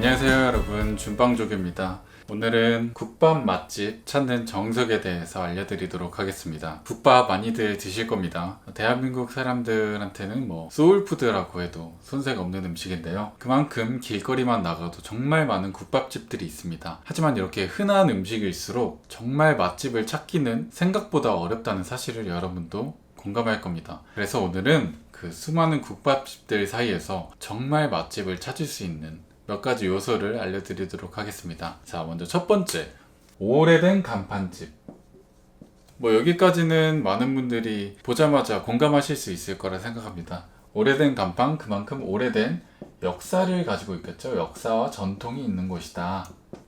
안녕하세요 여러분, 준빵족입니다. 오늘은 국밥 맛집 찾는 정석에 대해서 알려드리도록 하겠습니다. 국밥 많이들 드실 겁니다. 대한민국 사람들한테는 소울푸드라고 해도 손색 없는 음식인데요. 그만큼 길거리만 나가도 정말 많은 국밥집들이 있습니다. 하지만 이렇게 흔한 음식일수록 정말 맛집을 찾기는 생각보다 어렵다는 사실을 여러분도 공감할 겁니다. 그래서 오늘은 그 수많은 국밥집들 사이에서 정말 맛집을 찾을 수 있는 몇 가지 요소를 알려드리도록 하겠습니다. 자, 먼저 첫 번째, 오래된 간판집. 여기까지는 많은 분들이 보자마자 공감하실 수 있을 거라 생각합니다. 오래된 간판, 그만큼 오래된 역사를 가지고 있겠죠. 역사와 전통이 있는 곳이다.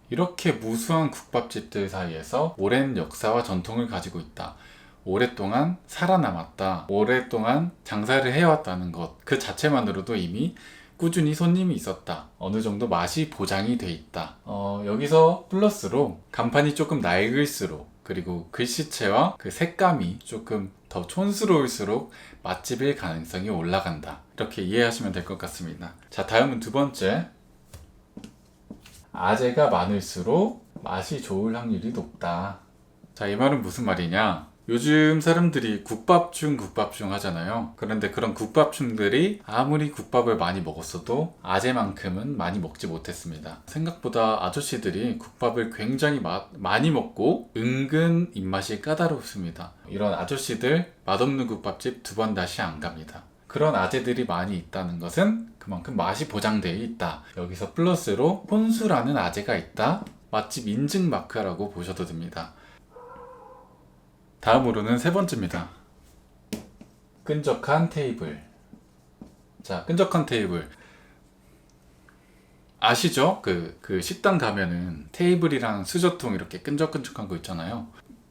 이렇게 무수한 국밥집들 사이에서 오랜 역사와 전통을 가지고 있다. 오랫동안 살아남았다. 오랫동안 장사를 해왔다는 것, 그 자체만으로도 이미 꾸준히 손님이 있었다. 어느 정도 맛이 보장이 돼 있다. 여기서 플러스로 간판이 조금 낡을수록, 그리고 글씨체와 그 색감이 조금 더 촌스러울수록 맛집일 가능성이 올라간다. 이렇게 이해하시면 될 것 같습니다. 자, 다음은 두 번째. 아재가 많을수록 맛이 좋을 확률이 높다. 자, 이 말은 무슨 말이냐? 요즘 사람들이 국밥충 하잖아요. 그런데 그런 국밥충들이 아무리 국밥을 많이 먹었어도 아재만큼은 많이 먹지 못했습니다. 생각보다 아저씨들이 국밥을 굉장히 많이 먹고 은근 입맛이 까다롭습니다. 이런 아저씨들 맛없는 국밥집 두 번 다시 안 갑니다. 그런 아재들이 많이 있다는 것은 그만큼 맛이 보장되어 있다. 여기서 플러스로 혼수라는 아재가 있다. 맛집 인증 마크라고 보셔도 됩니다. 다음으로는 세 번째입니다. 끈적한 테이블. 자, 끈적한 테이블. 아시죠? 그 식당 가면은 테이블이랑 수저통 이렇게 끈적끈적한 거 있잖아요.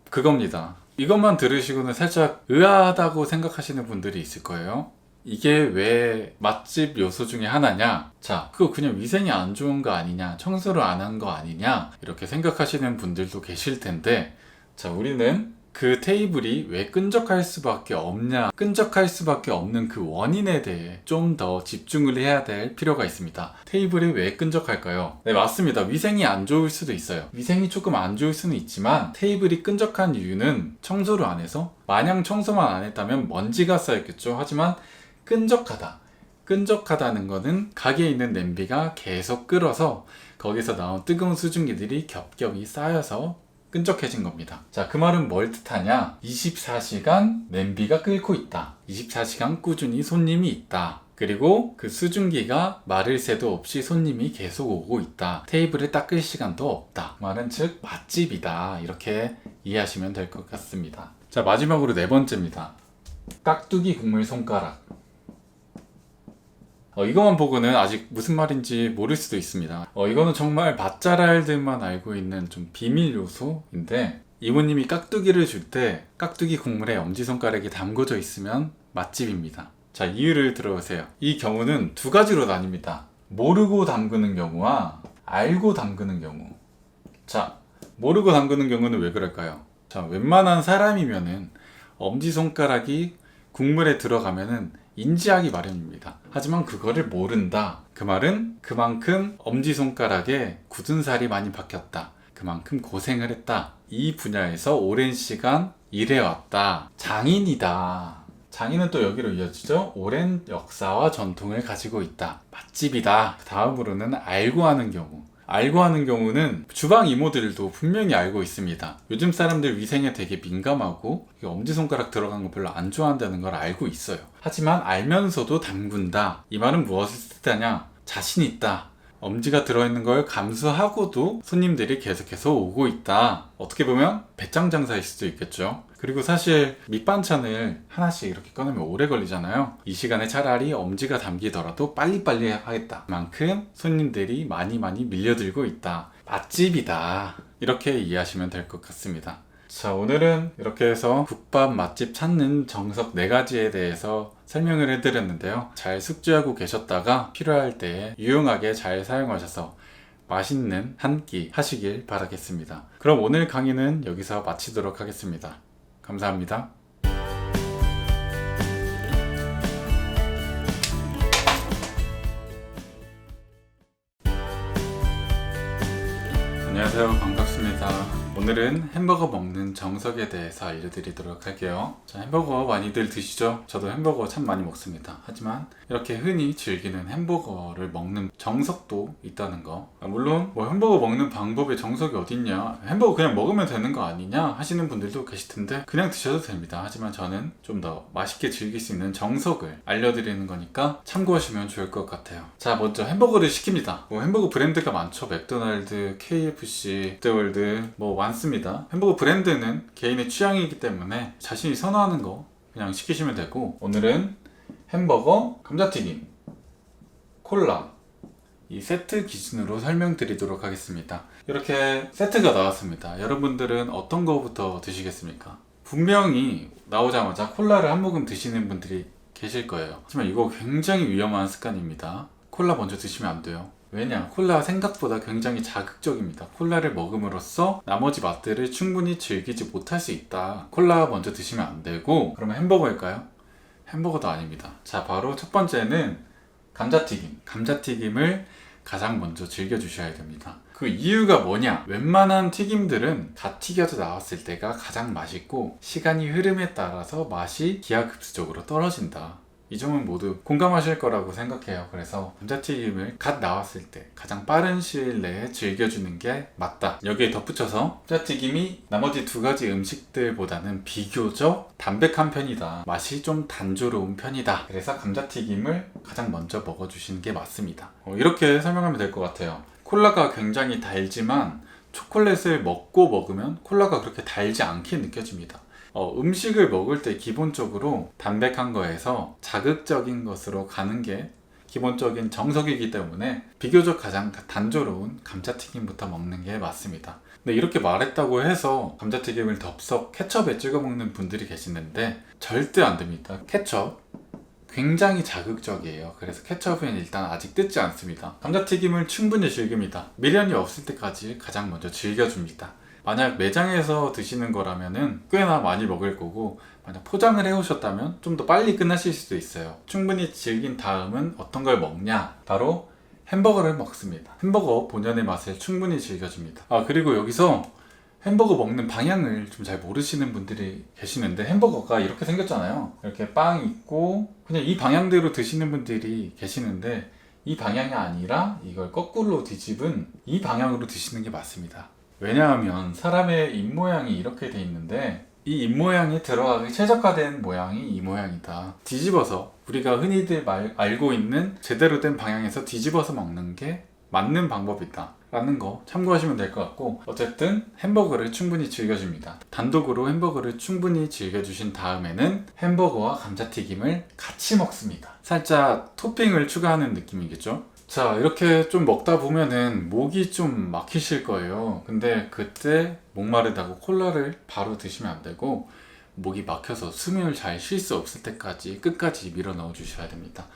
그겁니다. 이것만 들으시고는 살짝 의아하다고 생각하시는 분들이 있을 거예요. 이게 왜 맛집 요소 중에 하나냐? 자, 그거 그냥 위생이 안 좋은 거 아니냐? 청소를 안 한 거 아니냐? 이렇게 생각하시는 분들도 계실 텐데, 자, 우리는 그 테이블이 왜 끈적할 수밖에 없냐, 끈적할 수밖에 없는 그 원인에 대해 좀 더 집중을 해야 될 필요가 있습니다. 테이블이 왜 끈적할까요? 네, 맞습니다. 위생이 안 좋을 수도 있어요. 위생이 조금 안 좋을 수는 있지만 테이블이 끈적한 이유는 청소를 안 해서, 마냥 청소만 안 했다면 먼지가 쌓였겠죠. 하지만 끈적하다는 거는 가게에 있는 냄비가 계속 끓어서 거기서 나온 뜨거운 수증기들이 겹겹이 쌓여서 끈적해진 겁니다. 자, 그 말은 뭘 뜻하냐? 24시간 냄비가 끓고 있다. 24시간 꾸준히 손님이 있다. 그리고 그 수증기가 마를 새도 없이 손님이 계속 오고 있다. 테이블을 닦을 시간도 없다. 말은 즉 맛집이다. 이렇게 이해하시면 될 것 같습니다. 자, 마지막으로 네 번째입니다. 깍두기 국물 손가락. 이것만 보고는 아직 무슨 말인지 모를 수도 있습니다. 이거는 정말 맛잘알들만 알고 있는 좀 비밀 요소인데, 이모님이 깍두기를 줄 때 깍두기 국물에 엄지손가락이 담궈져 있으면 맛집입니다. 자, 이유를 들어보세요. 이 경우는 두 가지로 나뉩니다. 모르고 담그는 경우와 알고 담그는 경우. 자, 모르고 담그는 경우는 왜 그럴까요? 자, 웬만한 사람이면은 엄지손가락이 국물에 들어가면은 인지하기 마련입니다. 하지만 그거를 모른다. 그 말은 그만큼 엄지손가락에 굳은 살이 많이 박혔다. 그만큼 고생을 했다. 이 분야에서 오랜 시간 일해왔다. 장인이다. 장인은 또 여기로 이어지죠. 오랜 역사와 전통을 가지고 있다. 맛집이다. 다음으로는 알고 하는 경우. 알고 하는 경우는 주방 이모들도 분명히 알고 있습니다. 요즘 사람들 위생에 되게 민감하고 엄지손가락 들어간 거 별로 안 좋아한다는 걸 알고 있어요. 하지만 알면서도 담근다. 이 말은 무엇을 뜻하냐? 자신 있다. 엄지가 들어있는 걸 감수하고도 손님들이 계속해서 오고 있다. 어떻게 보면 배짱 장사일 수도 있겠죠. 그리고 사실 밑반찬을 하나씩 이렇게 꺼내면 오래 걸리잖아요. 이 시간에 차라리 엄지가 담기더라도 빨리빨리 하겠다. 그만큼 손님들이 많이 밀려들고 있다. 맛집이다. 이렇게 이해하시면 될 것 같습니다. 자, 오늘은 이렇게 해서 국밥 맛집 찾는 정석 4가지에 대해서 설명을 해드렸는데요. 잘 숙지하고 계셨다가 필요할 때 유용하게 잘 사용하셔서 맛있는 한 끼 하시길 바라겠습니다. 그럼 오늘 강의는 여기서 마치도록 하겠습니다. 감사합니다. 안녕하세요. 반갑습니다. 오늘은 햄버거 먹는 정석에 대해서 알려드리도록 할게요. 자, 햄버거 많이들 드시죠? 저도 햄버거 참 많이 먹습니다. 하지만 이렇게 흔히 즐기는 햄버거를 먹는 정석도 있다는 거. 물론 뭐 햄버거 먹는 방법의 정석이 어딨냐, 햄버거 그냥 먹으면 되는 거 아니냐 하시는 분들도 계실 텐데 그냥 드셔도 됩니다. 하지만 저는 좀 더 맛있게 즐길 수 있는 정석을 알려드리는 거니까 참고하시면 좋을 것 같아요. 자, 먼저 햄버거를 시킵니다. 뭐 햄버거 브랜드가 많죠. 맥도날드, KFC, 롯데월드 뭐 많습니다. 햄버거 브랜드는 개인의 취향이기 때문에 자신이 선호하는 거 그냥 시키시면 되고, 오늘은 햄버거, 감자튀김, 콜라 이 세트 기준으로 설명드리도록 하겠습니다. 이렇게 세트가 나왔습니다. 여러분들은 어떤 거부터 드시겠습니까? 분명히 나오자마자 콜라를 한 모금 드시는 분들이 계실 거예요. 하지만 이거 굉장히 위험한 습관입니다. 콜라 먼저 드시면 안 돼요. 왜냐? 콜라 생각보다 굉장히 자극적입니다. 콜라를 먹음으로써 나머지 맛들을 충분히 즐기지 못할 수 있다. 콜라 먼저 드시면 안 되고, 그러면 햄버거일까요? 햄버거도 아닙니다. 자, 바로 첫 번째는 감자튀김. 감자튀김을 가장 먼저 즐겨주셔야 됩니다. 그 이유가 뭐냐? 웬만한 튀김들은 다 튀겨져 나왔을 때가 가장 맛있고, 시간이 흐름에 따라서 맛이 기하급수적으로 떨어진다. 이 점은 모두 공감하실 거라고 생각해요. 그래서 감자튀김을 갓 나왔을 때 가장 빠른 시일 내에 즐겨주는 게 맞다. 여기에 덧붙여서 감자튀김이 나머지 두 가지 음식들보다는 비교적 담백한 편이다. 맛이 좀 단조로운 편이다. 그래서 감자튀김을 가장 먼저 먹어주시는 게 맞습니다. 이렇게 설명하면 될 것 같아요. 콜라가 굉장히 달지만 초콜릿을 먹고 먹으면 콜라가 그렇게 달지 않게 느껴집니다. 음식을 먹을 때 기본적으로 담백한 거에서 자극적인 것으로 가는 게 기본적인 정석이기 때문에 비교적 가장 단조로운 감자튀김부터 먹는 게 맞습니다. 근데 이렇게 말했다고 해서 감자튀김을 덥석 케첩에 찍어 먹는 분들이 계시는데 절대 안 됩니다. 케첩 굉장히 자극적이에요. 그래서 케첩은 일단 아직 뜯지 않습니다. 감자튀김을 충분히 즐깁니다. 미련이 없을 때까지 가장 먼저 즐겨줍니다. 만약 매장에서 드시는 거라면은 꽤나 많이 먹을 거고, 만약 포장을 해오셨다면 좀 더 빨리 끝나실 수도 있어요. 충분히 즐긴 다음은 어떤 걸 먹냐? 바로 햄버거를 먹습니다. 햄버거 본연의 맛을 충분히 즐겨줍니다. 그리고 여기서 햄버거 먹는 방향을 좀 잘 모르시는 분들이 계시는데, 햄버거가 이렇게 생겼잖아요. 이렇게 빵 있고 그냥 이 방향대로 드시는 분들이 계시는데, 이 방향이 아니라 이걸 거꾸로 뒤집은 이 방향으로 드시는 게 맞습니다. 왜냐하면 사람의 입모양이 이렇게 돼 있는데, 이 입모양이 들어가기 최적화된 모양이 이 모양이다. 뒤집어서 우리가 흔히들 알고 있는 제대로 된 방향에서 뒤집어서 먹는 게 맞는 방법이다 라는 거 참고하시면 될 것 같고, 어쨌든 햄버거를 충분히 즐겨줍니다. 단독으로 햄버거를 충분히 즐겨주신 다음에는 햄버거와 감자튀김을 같이 먹습니다. 살짝 토핑을 추가하는 느낌이겠죠? 자, 이렇게 좀 먹다 보면은 목이 좀 막히실 거예요. 근데 그때 목마르다고 콜라를 바로 드시면 안 되고, 목이 막혀서 숨을 잘 쉴 수 없을 때까지 끝까지 밀어 넣어 주셔야 됩니다.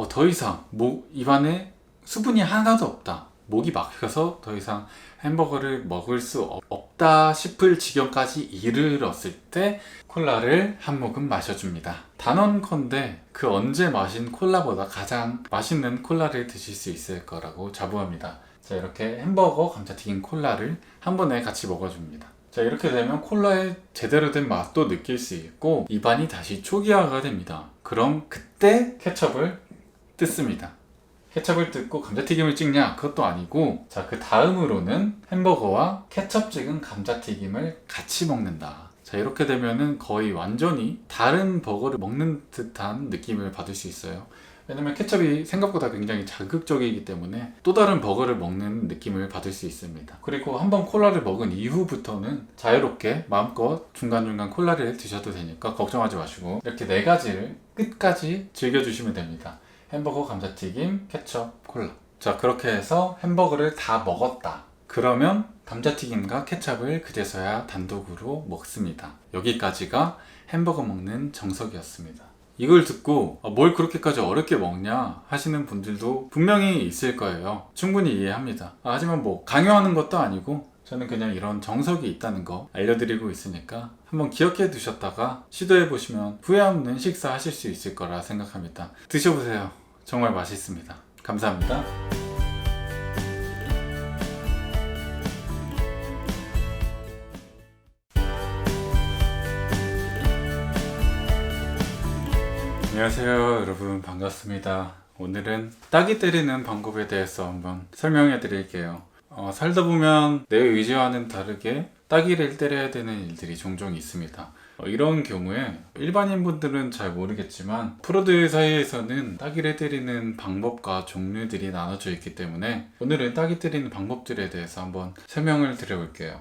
더 이상 입안에 수분이 하나도 없다, 목이 막혀서 더 이상 햄버거를 먹을 수 없다 싶을 지경까지 이르렀을 때 콜라를 한 모금 마셔줍니다. 단언컨대 그 언제 마신 콜라보다 가장 맛있는 콜라를 드실 수 있을 거라고 자부합니다. 자, 이렇게 햄버거, 감자튀김, 콜라를 한 번에 같이 먹어줍니다. 자, 이렇게 되면 콜라의 제대로 된 맛도 느낄 수 있고 입안이 다시 초기화가 됩니다. 그럼 그때 케첩을 뜯습니다. 케첩을 뜯고 감자튀김을 찍냐? 그것도 아니고, 자, 그 다음으로는 햄버거와 케첩 찍은 감자튀김을 같이 먹는다. 자, 이렇게 되면은 거의 완전히 다른 버거를 먹는 듯한 느낌을 받을 수 있어요. 왜냐면 케첩이 생각보다 굉장히 자극적이기 때문에 또 다른 버거를 먹는 느낌을 받을 수 있습니다. 그리고 한번 콜라를 먹은 이후부터는 자유롭게 마음껏 중간중간 콜라를 드셔도 되니까 걱정하지 마시고 이렇게 네 가지를 끝까지 즐겨주시면 됩니다. 햄버거, 감자튀김, 케첩, 콜라. 자, 그렇게 해서 햄버거를 다 먹었다. 그러면 감자튀김과 케첩을 그제서야 단독으로 먹습니다. 여기까지가 햄버거 먹는 정석이었습니다. 이걸 듣고 뭘 그렇게까지 어렵게 먹냐 하시는 분들도 분명히 있을 거예요. 충분히 이해합니다. 하지만 뭐 강요하는 것도 아니고 저는 그냥 이런 정석이 있다는 거 알려드리고 있으니까 한번 기억해 두셨다가 시도해 보시면 후회 없는 식사 하실 수 있을 거라 생각합니다. 드셔보세요. 정말 맛있습니다. 감사합니다. 안녕하세요 여러분, 반갑습니다. 오늘은 따기 때리는 방법에 대해서 한번 설명해 드릴게요. 살다 보면 내 의지와는 다르게 따기를 때려야 되는 일들이 종종 있습니다. 이런 경우에 일반인분들은 잘 모르겠지만 프로들 사이에서는 따기를 때리는 방법과 종류들이 나눠져 있기 때문에 오늘은 따기 때리는 방법들에 대해서 한번 설명을 드려볼게요.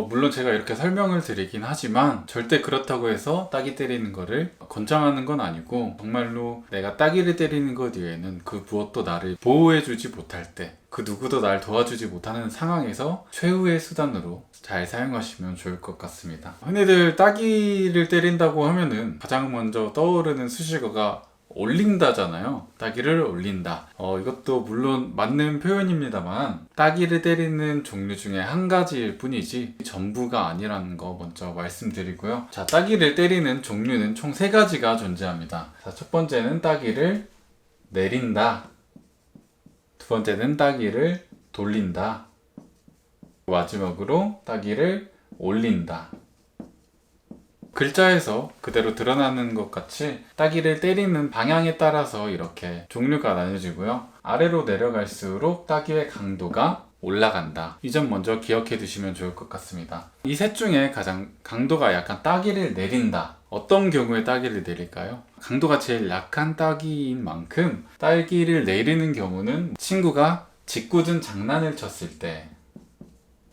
물론 제가 이렇게 설명을 드리긴 하지만 절대 그렇다고 해서 따기 때리는 거를 권장하는 건 아니고, 정말로 내가 따기를 때리는 것 외에는 그 무엇도 나를 보호해주지 못할 때, 그 누구도 날 도와주지 못하는 상황에서 최후의 수단으로 잘 사용하시면 좋을 것 같습니다. 흔히들 따기를 때린다고 하면은 가장 먼저 떠오르는 수식어가 올린다잖아요. 따기를 올린다. 이것도 물론 맞는 표현입니다만 따기를 때리는 종류 중에 한 가지일 뿐이지 전부가 아니라는 거 먼저 말씀드리고요. 자, 따기를 때리는 종류는 총 3가지가 존재합니다. 자, 첫 번째는 따기를 내린다. 두 번째는 따기를 돌린다. 마지막으로 따기를 올린다. 글자에서 그대로 드러나는 것 같이 따기를 때리는 방향에 따라서 이렇게 종류가 나뉘어지고요. 아래로 내려갈수록 따기의 강도가 올라간다. 이 점 먼저 기억해 두시면 좋을 것 같습니다. 이 셋 중에 가장 강도가 약한 따기를 내린다. 어떤 경우에 따기를 내릴까요? 강도가 제일 약한 따기인 만큼 따기를 내리는 경우는 친구가 짓궂은 장난을 쳤을 때,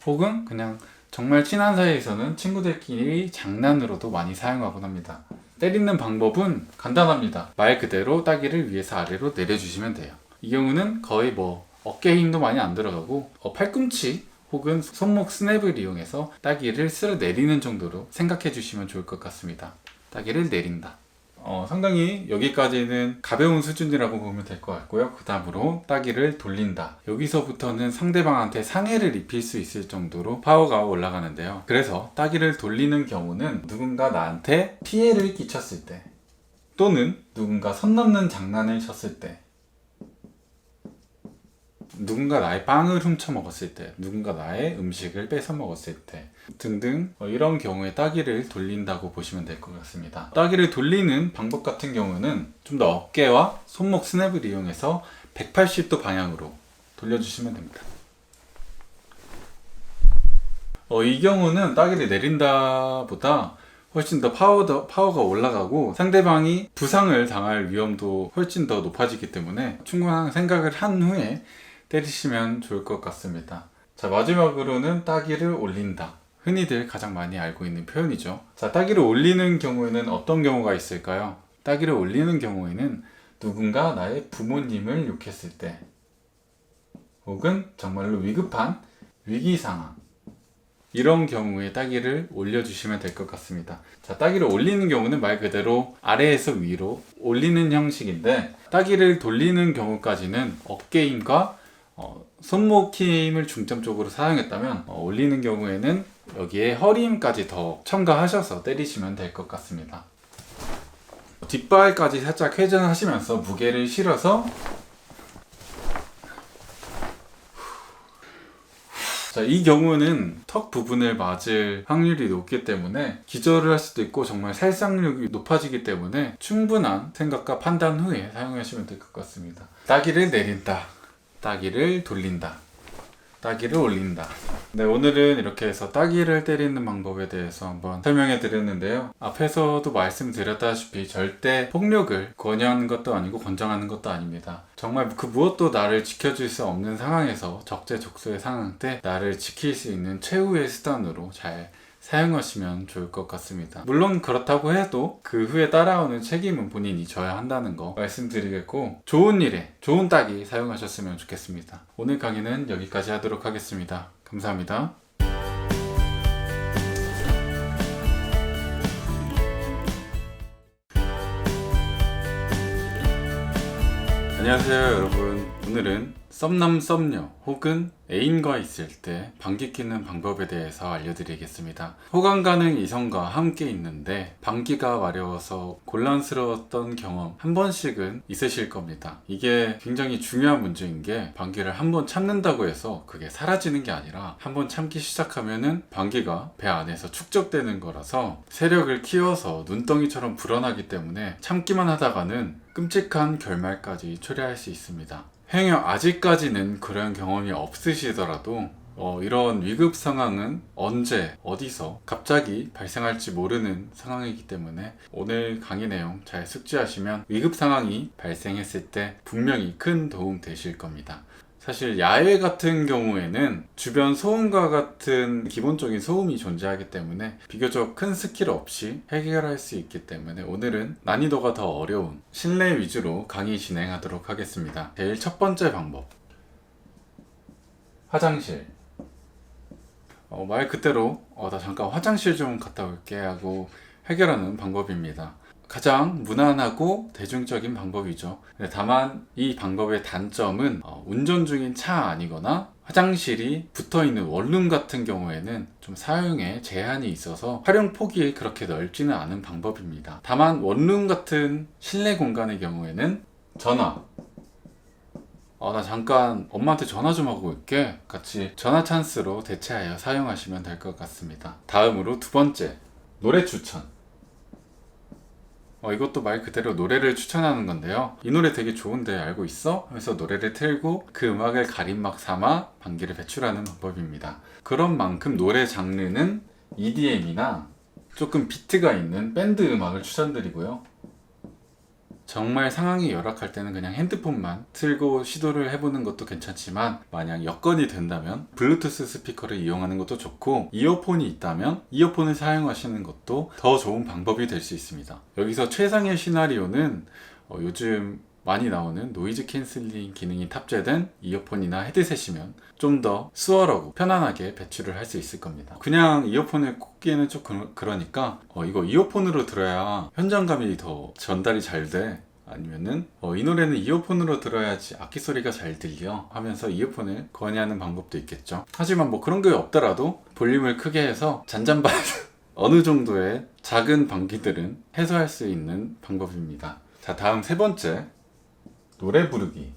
혹은 그냥 정말 친한 사이에서는 친구들끼리 장난으로도 많이 사용하곤 합니다. 때리는 방법은 간단합니다. 말 그대로 따기를 위에서 아래로 내려주시면 돼요. 이 경우는 거의 어깨 힘도 많이 안 들어가고 팔꿈치 혹은 손목 스냅을 이용해서 따기를 쓸어 내리는 정도로 생각해 주시면 좋을 것 같습니다. 따기를 내린다. 상당히 여기까지는 가벼운 수준이라고 보면 될 것 같고요. 그 다음으로 따기를 돌린다. 여기서부터는 상대방한테 상해를 입힐 수 있을 정도로 파워가 올라가는데요. 그래서 따기를 돌리는 경우는 누군가 나한테 피해를 끼쳤을 때, 또는 누군가 선 넘는 장난을 쳤을 때, 누군가 나의 빵을 훔쳐 먹었을 때, 누군가 나의 음식을 뺏어 먹었을 때 등등, 이런 경우에 따기를 돌린다고 보시면 될 것 같습니다. 따기를 돌리는 방법 같은 경우는 좀 더 어깨와 손목 스냅을 이용해서 180도 방향으로 돌려주시면 됩니다. 이 경우는 따기를 내린다 보다 훨씬 더 파워가 올라가고 상대방이 부상을 당할 위험도 훨씬 더 높아지기 때문에 충분한 생각을 한 후에 때리시면 좋을 것 같습니다. 자, 마지막으로는 따기를 올린다. 흔히들 가장 많이 알고 있는 표현이죠. 자, 따기를 올리는 경우에는 어떤 경우가 있을까요? 따기를 올리는 경우에는 누군가 나의 부모님을 욕했을 때, 혹은 정말로 위급한 위기 상황, 이런 경우에 따기를 올려주시면 될 것 같습니다. 자, 따기를 올리는 경우는 말 그대로 아래에서 위로 올리는 형식인데, 따기를 돌리는 경우까지는 어깨 힘과 손목 힘을 중점적으로 사용했다면, 올리는 경우에는 여기에 허리 힘까지 더 첨가하셔서 때리시면 될 것 같습니다. 뒷발까지 살짝 회전하시면서 무게를 실어서, 자, 이 경우는 턱 부분을 맞을 확률이 높기 때문에 기절을 할 수도 있고 정말 살상력이 높아지기 때문에 충분한 생각과 판단 후에 사용하시면 될 것 같습니다. 따기를 내린다, 따기를 돌린다, 따기를 올린다. 네, 오늘은 이렇게 해서 따기를 때리는 방법에 대해서 한번 설명해 드렸는데요. 앞에서도 말씀드렸다시피 절대 폭력을 권유하는 것도 아니고 권장하는 것도 아닙니다. 정말 그 무엇도 나를 지켜줄 수 없는 상황에서, 적재적소의 상황 때 나를 지킬 수 있는 최후의 수단으로 잘 사용하시면 좋을 것 같습니다. 물론 그렇다고 해도 그 후에 따라오는 책임은 본인이 져야 한다는 거 말씀드리겠고, 좋은 일에 좋은 따기 사용하셨으면 좋겠습니다. 오늘 강의는 여기까지 하도록 하겠습니다. 감사합니다. 안녕하세요 여러분, 오늘은 썸남 썸녀 혹은 애인과 있을 때 방귀 뀌는 방법에 대해서 알려드리겠습니다. 호감 가능 이성과 함께 있는데 방귀가 마려워서 곤란스러웠던 경험 한 번씩은 있으실 겁니다. 이게 굉장히 중요한 문제인 게 방귀를 한 번 참는다고 해서 그게 사라지는 게 아니라 한 번 참기 시작하면은 방귀가 배 안에서 축적되는 거라서 세력을 키워서 눈덩이처럼 불어나기 때문에 참기만 하다가는 끔찍한 결말까지 초래할 수 있습니다. 행여 아직까지는 그런 경험이 없으시더라도 이런 위급 상황은 언제 어디서 갑자기 발생할지 모르는 상황이기 때문에 오늘 강의 내용 잘 숙지하시면 위급 상황이 발생했을 때 분명히 큰 도움 되실 겁니다. 사실 야외 같은 경우에는 주변 소음과 같은 기본적인 소음이 존재하기 때문에 비교적 큰 스킬 없이 해결할 수 있기 때문에 오늘은 난이도가 더 어려운 실내 위주로 강의 진행하도록 하겠습니다. 제일 첫 번째 방법, 화장실. 말 그대로 나 잠깐 화장실 좀 갔다 올게 하고 해결하는 방법입니다. 가장 무난하고 대중적인 방법이죠. 다만 이 방법의 단점은 운전 중인 차 아니거나 화장실이 붙어있는 원룸 같은 경우에는 좀 사용에 제한이 있어서 활용 폭이 그렇게 넓지는 않은 방법입니다. 다만 원룸 같은 실내 공간의 경우에는 전화, 나 잠깐 엄마한테 전화 좀 하고 올게, 같이 전화 찬스로 대체하여 사용하시면 될 것 같습니다. 다음으로 두 번째, 노래 추천. 이것도 말 그대로 노래를 추천하는 건데요. 이 노래 되게 좋은데 알고 있어? 하면서 노래를 틀고 그 음악을 가림막 삼아 방귀를 배출하는 방법입니다. 그런 만큼 노래 장르는 EDM이나 조금 비트가 있는 밴드 음악을 추천드리고요. 정말 상황이 열악할 때는 그냥 핸드폰만 틀고 시도를 해보는 것도 괜찮지만, 만약 여건이 된다면 블루투스 스피커를 이용하는 것도 좋고, 이어폰이 있다면 이어폰을 사용하시는 것도 더 좋은 방법이 될 수 있습니다. 여기서 최상의 시나리오는 요즘 많이 나오는 노이즈 캔슬링 기능이 탑재된 이어폰이나 헤드셋이면 좀 더 수월하고 편안하게 배출을 할 수 있을 겁니다. 그냥 이어폰을 꽂기에는 좀 그러니까 이거 이어폰으로 들어야 현장감이 더 전달이 잘 돼, 아니면은 이 노래는 이어폰으로 들어야지 악기 소리가 잘 들려 하면서 이어폰을 권유하는 방법도 있겠죠. 하지만 뭐 그런 게 없더라도 볼륨을 크게 해서 잔잔바리 어느 정도의 작은 방귀들은 해소할 수 있는 방법입니다. 자, 다음 세 번째, 노래 부르기.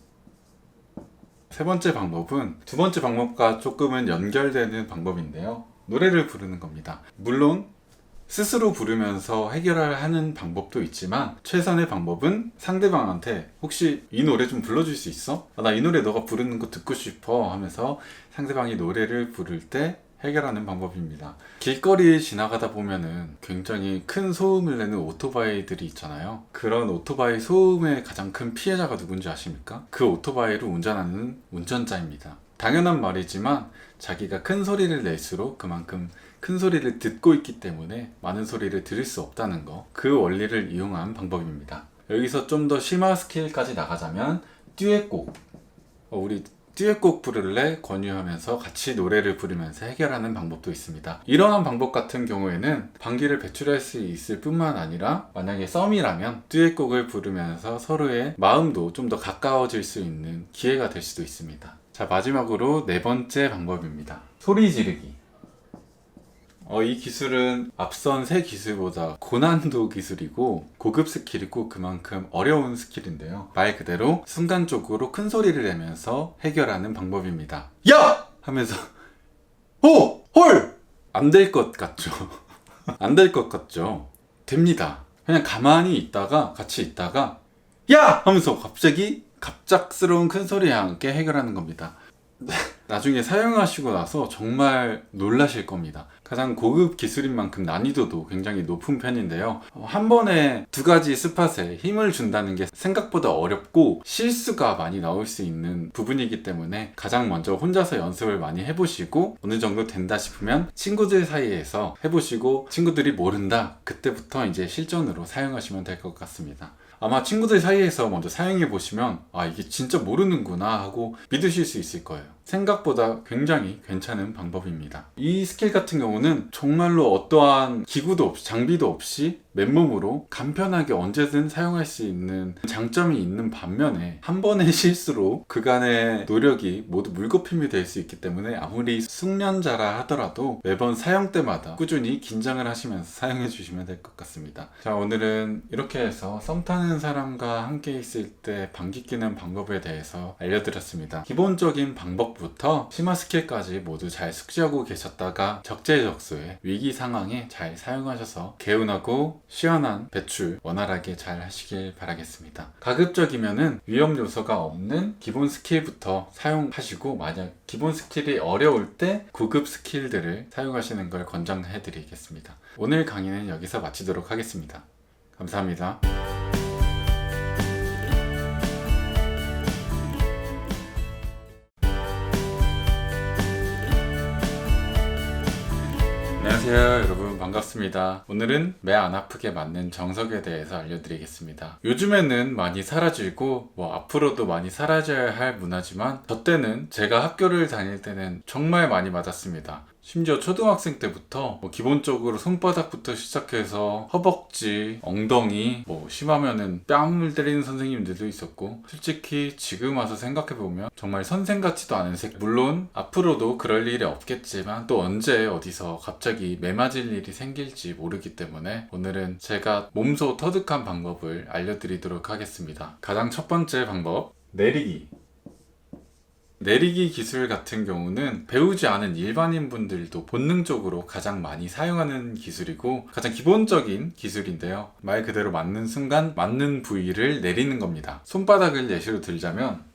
세 번째 방법은 두 번째 방법과 조금은 연결되는 방법인데요. 노래를 부르는 겁니다. 물론 스스로 부르면서 해결하는 방법도 있지만, 최선의 방법은 상대방한테 혹시 이 노래 좀 불러줄 수 있어? 나 이 노래 너가 부르는 거 듣고 싶어 하면서 상대방이 노래를 부를 때 해결하는 방법입니다. 길거리에 지나가다 보면은 굉장히 큰 소음을 내는 오토바이들이 있잖아요. 그런 오토바이 소음의 가장 큰 피해자가 누군지 아십니까? 그 오토바이를 운전하는 운전자입니다. 당연한 말이지만 자기가 큰 소리를 낼수록 그만큼 큰 소리를 듣고 있기 때문에 많은 소리를 들을 수 없다는 거, 그 원리를 이용한 방법입니다. 여기서 좀 더 심화 스케일까지 나가자면 듀엣곡, 우리 듀엣곡 부를래? 권유하면서 같이 노래를 부르면서 해결하는 방법도 있습니다. 이러한 방법 같은 경우에는 방귀를 배출할 수 있을 뿐만 아니라, 만약에 썸이라면 듀엣곡을 부르면서 서로의 마음도 좀 더 가까워질 수 있는 기회가 될 수도 있습니다. 자, 마지막으로 네 번째 방법입니다. 소리 지르기. 이 기술은 앞선 세 기술보다 고난도 기술이고 고급 스킬이고 그만큼 어려운 스킬인데요. 말 그대로 순간적으로 큰 소리를 내면서 해결하는 방법입니다. 야! 하면서 오! 헐! 안 될 것 같죠? 안 될 것 같죠? 됩니다. 그냥 가만히 있다가, 같이 있다가 야! 하면서 갑자기 갑작스러운 큰 소리와 함께 해결하는 겁니다. 나중에 사용하시고 나서 정말 놀라실 겁니다. 가장 고급 기술인 만큼 난이도도 굉장히 높은 편인데요. 한 번에 두 가지 스팟에 힘을 준다는 게 생각보다 어렵고 실수가 많이 나올 수 있는 부분이기 때문에 가장 먼저 혼자서 연습을 많이 해보시고 어느 정도 된다 싶으면 친구들 사이에서 해보시고, 친구들이 모른다, 그때부터 이제 실전으로 사용하시면 될 것 같습니다. 아마 친구들 사이에서 먼저 사용해 보시면 이게 진짜 모르는구나 하고 믿으실 수 있을 거예요. 생각보다 굉장히 괜찮은 방법입니다. 이 스킬 같은 경우는 정말로 어떠한 기구도 없이, 장비도 없이 맨몸으로 간편하게 언제든 사용할 수 있는 장점이 있는 반면에 한 번의 실수로 그간의 노력이 모두 물거품이 될 수 있기 때문에 아무리 숙련자라 하더라도 매번 사용 때마다 꾸준히 긴장을 하시면서 사용해 주시면 될 것 같습니다. 자, 오늘은 이렇게 해서 썸 타는 사람과 함께 있을 때 방귀 뀌는 방법에 대해서 알려드렸습니다. 기본적인 방법부터 심화 스킬까지 모두 잘 숙지하고 계셨다가 적재적소에 위기 상황에 잘 사용하셔서 개운하고 시원한 배출 원활하게 잘 하시길 바라겠습니다. 가급적이면은 위험 요소가 없는 기본 스킬부터 사용하시고, 만약 기본 스킬이 어려울 때 고급 스킬들을 사용하시는 걸 권장해 드리겠습니다. 오늘 강의는 여기서 마치도록 하겠습니다. 감사합니다. 안녕하세요 여러분, 반갑습니다. 오늘은 매 안 아프게 맞는 정석에 대해서 알려드리겠습니다. 요즘에는 많이 사라지고 앞으로도 많이 사라져야 할 문화지만 저 때는, 제가 학교를 다닐 때는 정말 많이 맞았습니다. 심지어 초등학생 때부터 기본적으로 손바닥부터 시작해서 허벅지, 엉덩이, 심하면은 뺨을 때리는 선생님들도 있었고, 솔직히 지금 와서 생각해보면 정말 선생 같지도 않은 물론 앞으로도 그럴 일이 없겠지만 또 언제 어디서 갑자기 매맞을 일이 생길지 모르기 때문에 오늘은 제가 몸소 터득한 방법을 알려드리도록 하겠습니다. 가장 첫 번째 방법, 내리기. 내리기 기술 같은 경우는 배우지 않은 일반인 분들도 본능적으로 가장 많이 사용하는 기술이고 가장 기본적인 기술인데요. 말 그대로 맞는 순간 맞는 부위를 내리는 겁니다. 손바닥을 예시로 들자면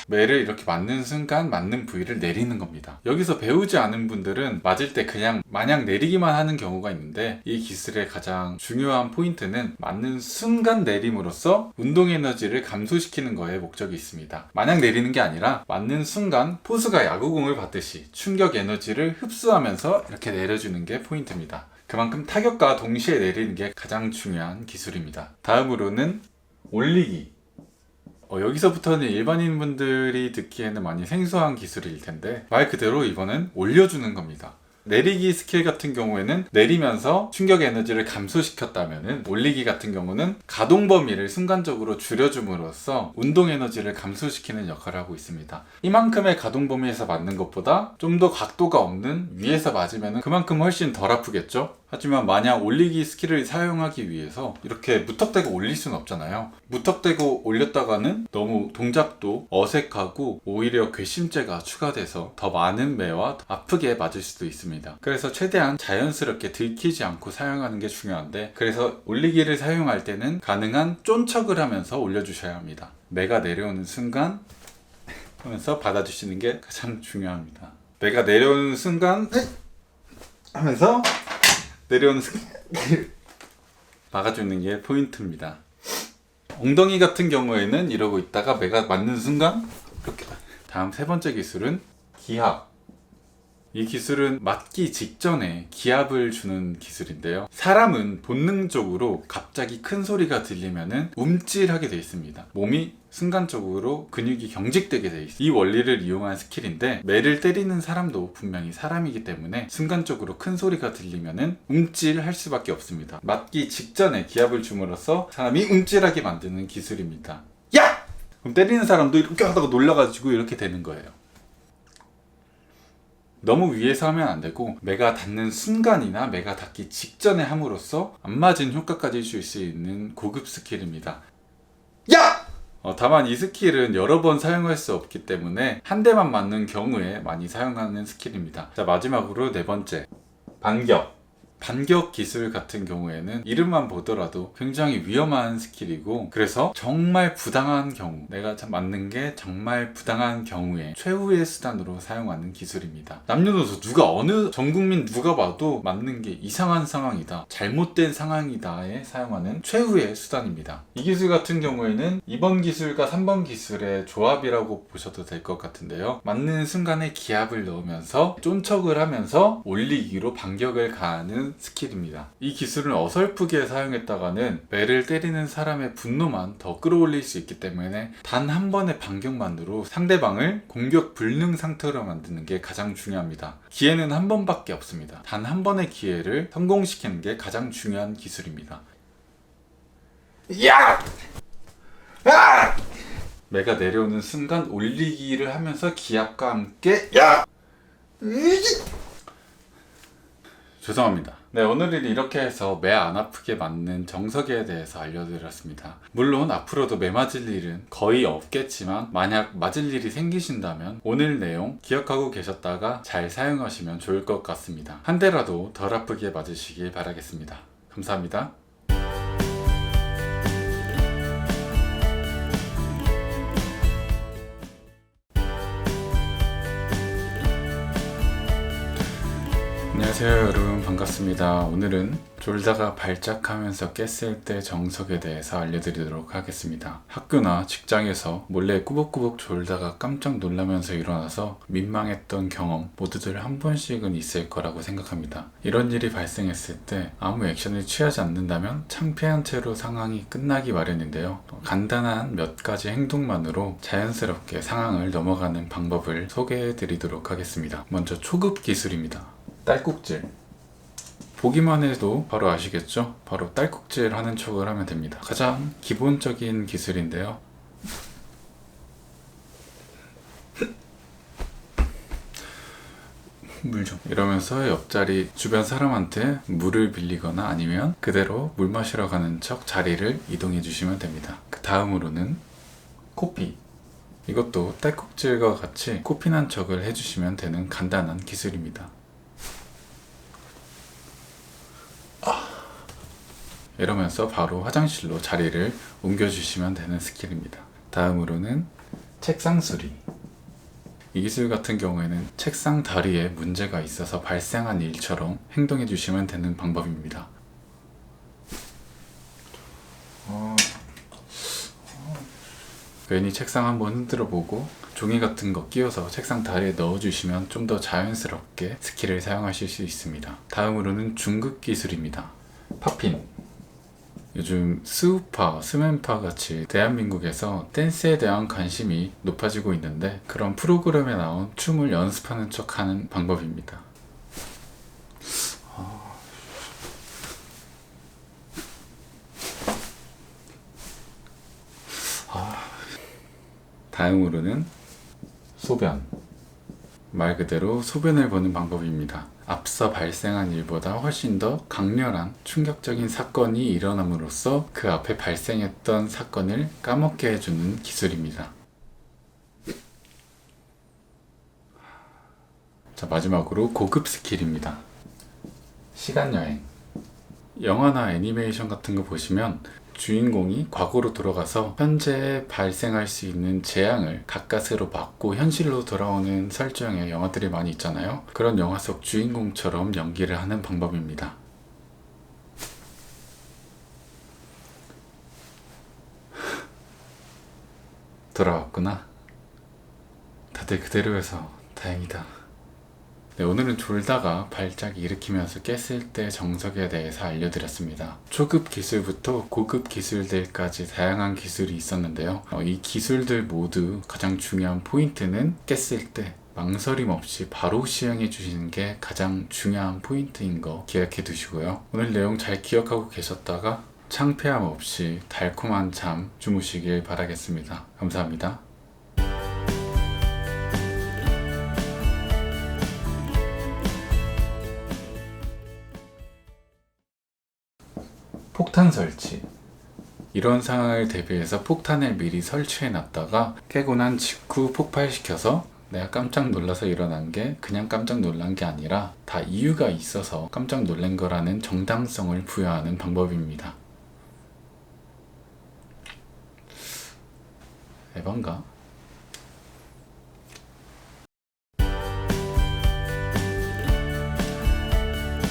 매를 이렇게 맞는 순간 맞는 부위를 내리는 겁니다. 여기서 배우지 않은 분들은 맞을 때 그냥 마냥 내리기만 하는 경우가 있는데, 이 기술의 가장 중요한 포인트는 맞는 순간 내림으로써 운동 에너지를 감소시키는 거에 목적이 있습니다. 마냥 내리는 게 아니라 맞는 순간 포수가 야구공을 받듯이 충격 에너지를 흡수하면서 이렇게 내려주는 게 포인트입니다. 그만큼 타격과 동시에 내리는 게 가장 중요한 기술입니다. 다음으로는 올리기. 여기서부터는 일반인 분들이 듣기에는 많이 생소한 기술일 텐데, 말 그대로 이거는 올려주는 겁니다. 내리기 스킬 같은 경우에는 내리면서 충격 에너지를 감소시켰다면은, 올리기 같은 경우는 가동 범위를 순간적으로 줄여줌으로써 운동 에너지를 감소시키는 역할을 하고 있습니다. 이만큼의 가동 범위에서 맞는 것보다 좀 더 각도가 없는 위에서 맞으면 그만큼 훨씬 덜 아프겠죠? 하지만 만약 올리기 스킬을 사용하기 위해서 이렇게 무턱대고 올릴 수는 없잖아요. 무턱대고 올렸다가는 너무 동작도 어색하고 오히려 괘씸죄가 추가돼서 더 많은 매와 더 아프게 맞을 수도 있습니다. 그래서 최대한 자연스럽게 들키지 않고 사용하는 게 중요한데, 그래서 올리기를 사용할 때는 가능한 쫀척을 하면서 올려주셔야 합니다. 매가 내려오는 순간 하면서 받아주시는 게 가장 중요합니다. 매가 내려오는 순간 하면서 내려오는 막아주는 게 포인트입니다. 엉덩이 같은 경우에는 이러고 있다가 매가 맞는 순간 이렇게. 다음 세 번째 기술은 기합. 이 기술은 맞기 직전에 기합을 주는 기술인데요. 사람은 본능적으로 갑자기 큰 소리가 들리면은 움찔하게 돼 있습니다. 몸이 순간적으로 근육이 경직되게 돼 있어요. 이 원리를 이용한 스킬인데, 매를 때리는 사람도 분명히 사람이기 때문에 순간적으로 큰 소리가 들리면은 움찔할 수밖에 없습니다. 맞기 직전에 기합을 줌으로써 사람이 움찔하게 만드는 기술입니다. 야! 그럼 때리는 사람도 이렇게 하다가 놀라가지고 이렇게 되는 거예요. 너무 위에서 하면 안 되고, 매가 닿는 순간이나 매가 닿기 직전에 함으로써 안 맞은 효과까지 줄 수 있는 고급 스킬입니다. 야! 다만 이 스킬은 여러 번 사용할 수 없기 때문에 한 대만 맞는 경우에 많이 사용하는 스킬입니다. 자, 마지막으로 네 번째, 반격. 반격 기술 같은 경우에는 이름만 보더라도 굉장히 위험한 스킬이고, 그래서 정말 부당한 경우, 내가 맞는 게 정말 부당한 경우에 최후의 수단으로 사용하는 기술입니다. 남녀노소 누가, 어느 전국민 누가 봐도 맞는 게 이상한 상황이다, 잘못된 상황이다에 사용하는 최후의 수단입니다. 이 기술 같은 경우에는 2번 기술과 3번 기술의 조합이라고 보셔도 될 것 같은데요. 맞는 순간에 기합을 넣으면서 쫀척을 하면서 올리기로 반격을 가하는 하는 스킬입니다. 이 기술은 어설프게 사용했다가는 매를 때리는 사람의 분노만 더 끌어올릴 수 있기 때문에 단 한 번의 반격만으로 상대방을 공격 불능 상태로 만드는 게 가장 중요합니다. 기회는 한 번밖에 없습니다. 단 한 번의 기회를 성공시키는 게 가장 중요한 기술입니다. 야! 아! 매가 내려오는 순간 올리기를 하면서 기압과 함께 야! 죄송합니다. 네, 오늘은 이렇게 해서 매 안 아프게 맞는 정석에 대해서 알려드렸습니다. 물론 앞으로도 매 맞을 일은 거의 없겠지만 만약 맞을 일이 생기신다면 오늘 내용 기억하고 계셨다가 잘 사용하시면 좋을 것 같습니다. 한 대라도 덜 아프게 맞으시길 바라겠습니다. 감사합니다. 안녕하세요 여러분, 반갑습니다. 오늘은 졸다가 발작하면서 깼을 때 정석에 대해서 알려드리도록 하겠습니다. 학교나 직장에서 몰래 꾸벅꾸벅 졸다가 깜짝 놀라면서 일어나서 민망했던 경험 모두들 한 번씩은 있을 거라고 생각합니다. 이런 일이 발생했을 때 아무 액션을 취하지 않는다면 창피한 채로 상황이 끝나기 마련인데요. 간단한 몇 가지 행동만으로 자연스럽게 상황을 넘어가는 방법을 소개해 드리도록 하겠습니다. 먼저 초급 기술입니다. 딸꾹질. 보기만 해도 바로 아시겠죠? 바로 딸꾹질 하는 척을 하면 됩니다. 가장 기본적인 기술인데요. 물 좀. 이러면서 옆자리 주변 사람한테 물을 빌리거나 아니면 그대로 물 마시러 가는 척 자리를 이동해 주시면 됩니다. 그 다음으로는 코피. 이것도 딸꾹질과 같이 코피난 척을 해주시면 되는 간단한 기술입니다. 이러면서 바로 화장실로 자리를 옮겨주시면 되는 스킬입니다. 다음으로는 책상 수리. 이 기술 같은 경우에는 책상 다리에 문제가 있어서 발생한 일처럼 행동해 주시면 되는 방법입니다. 괜히 책상 한번 흔들어 보고 종이 같은 거 끼워서 책상 다리에 넣어주시면 좀 더 자연스럽게 스킬을 사용하실 수 있습니다. 다음으로는 중급 기술입니다. 팝핀. 요즘 스우파, 스맨파 같이 대한민국에서 댄스에 대한 관심이 높아지고 있는데 그런 프로그램에 나온 춤을 연습하는 척하는 방법입니다. 다음으로는 소변. 말 그대로 소변을 보는 방법입니다. 앞서 발생한 일보다 훨씬 더 강렬한 충격적인 사건이 일어남으로써 그 앞에 발생했던 사건을 까먹게 해주는 기술입니다. 자, 마지막으로 고급 스킬입니다. 시간여행. 영화나 애니메이션 같은 거 보시면 주인공이 과거로 돌아가서 현재에 발생할 수 있는 재앙을 가까스로 막고 현실로 돌아오는 설정의 영화들이 많이 있잖아요. 그런 영화 속 주인공처럼 연기를 하는 방법입니다. 돌아왔구나. 다들 그대로여서 다행이다. 네, 오늘은 졸다가 발작 일으키면서 깼을 때 정석에 대해서 알려드렸습니다. 초급 기술부터 고급 기술들까지 다양한 기술이 있었는데요. 이 기술들 모두 가장 중요한 포인트는 깼을 때 망설임 없이 바로 시행해 주시는 게 가장 중요한 포인트인 거 기억해 두시고요. 오늘 내용 잘 기억하고 계셨다가 창피함 없이 달콤한 잠 주무시길 바라겠습니다. 감사합니다. 폭탄 설치. 이런 상황을 대비해서 폭탄을 미리 설치해 놨다가 깨고 난 직후 폭발시켜서 내가 깜짝 놀라서 일어난 게 그냥 깜짝 놀란 게 아니라 다 이유가 있어서 깜짝 놀란 거라는 정당성을 부여하는 방법입니다. 에반가?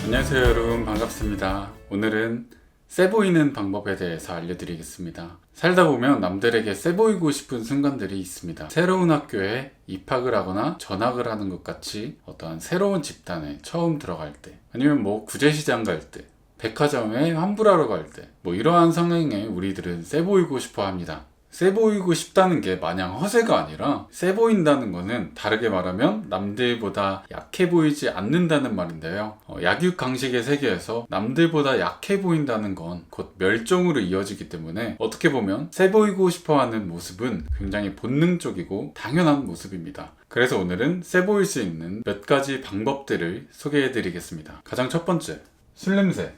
안녕하세요 여러분, 반갑습니다. 오늘은 세 보이는 방법에 대해서 알려드리겠습니다. 살다 보면 남들에게 세 보이고 싶은 순간들이 있습니다. 새로운 학교에 입학을 하거나 전학을 하는 것 같이 어떠한 새로운 집단에 처음 들어갈 때, 아니면 구제시장 갈 때, 백화점에 환불하러 갈 때, 이러한 상황에 우리들은 세 보이고 싶어 합니다. 세 보이고 싶다는 게 마냥 허세가 아니라, 세 보인다는 거는 다르게 말하면 남들보다 약해 보이지 않는다는 말인데요. 약육강식의 세계에서 남들보다 약해 보인다는 건 곧 멸종으로 이어지기 때문에, 어떻게 보면 세 보이고 싶어 하는 모습은 굉장히 본능적이고 당연한 모습입니다. 그래서 오늘은 세 보일 수 있는 몇 가지 방법들을 소개해 드리겠습니다. 가장 첫 번째, 술 냄새.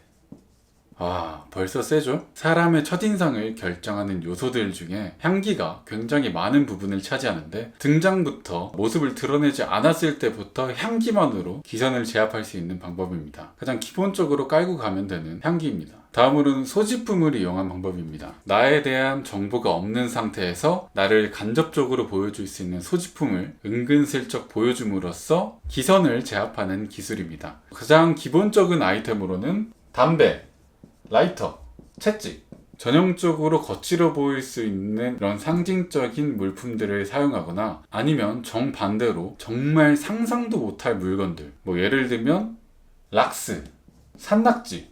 벌써 세죠? 사람의 첫인상을 결정하는 요소들 중에 향기가 굉장히 많은 부분을 차지하는데, 등장부터 모습을 드러내지 않았을 때부터 향기만으로 기선을 제압할 수 있는 방법입니다. 가장 기본적으로 깔고 가면 되는 향기입니다. 다음으로는 소지품을 이용한 방법입니다. 나에 대한 정보가 없는 상태에서 나를 간접적으로 보여줄 수 있는 소지품을 은근슬쩍 보여줌으로써 기선을 제압하는 기술입니다. 가장 기본적인 아이템으로는 담배, 라이터, 채찍, 전형적으로 거칠어 보일 수 있는 이런 상징적인 물품들을 사용하거나, 아니면 정반대로 정말 상상도 못할 물건들, 예를 들면 락스, 산낙지,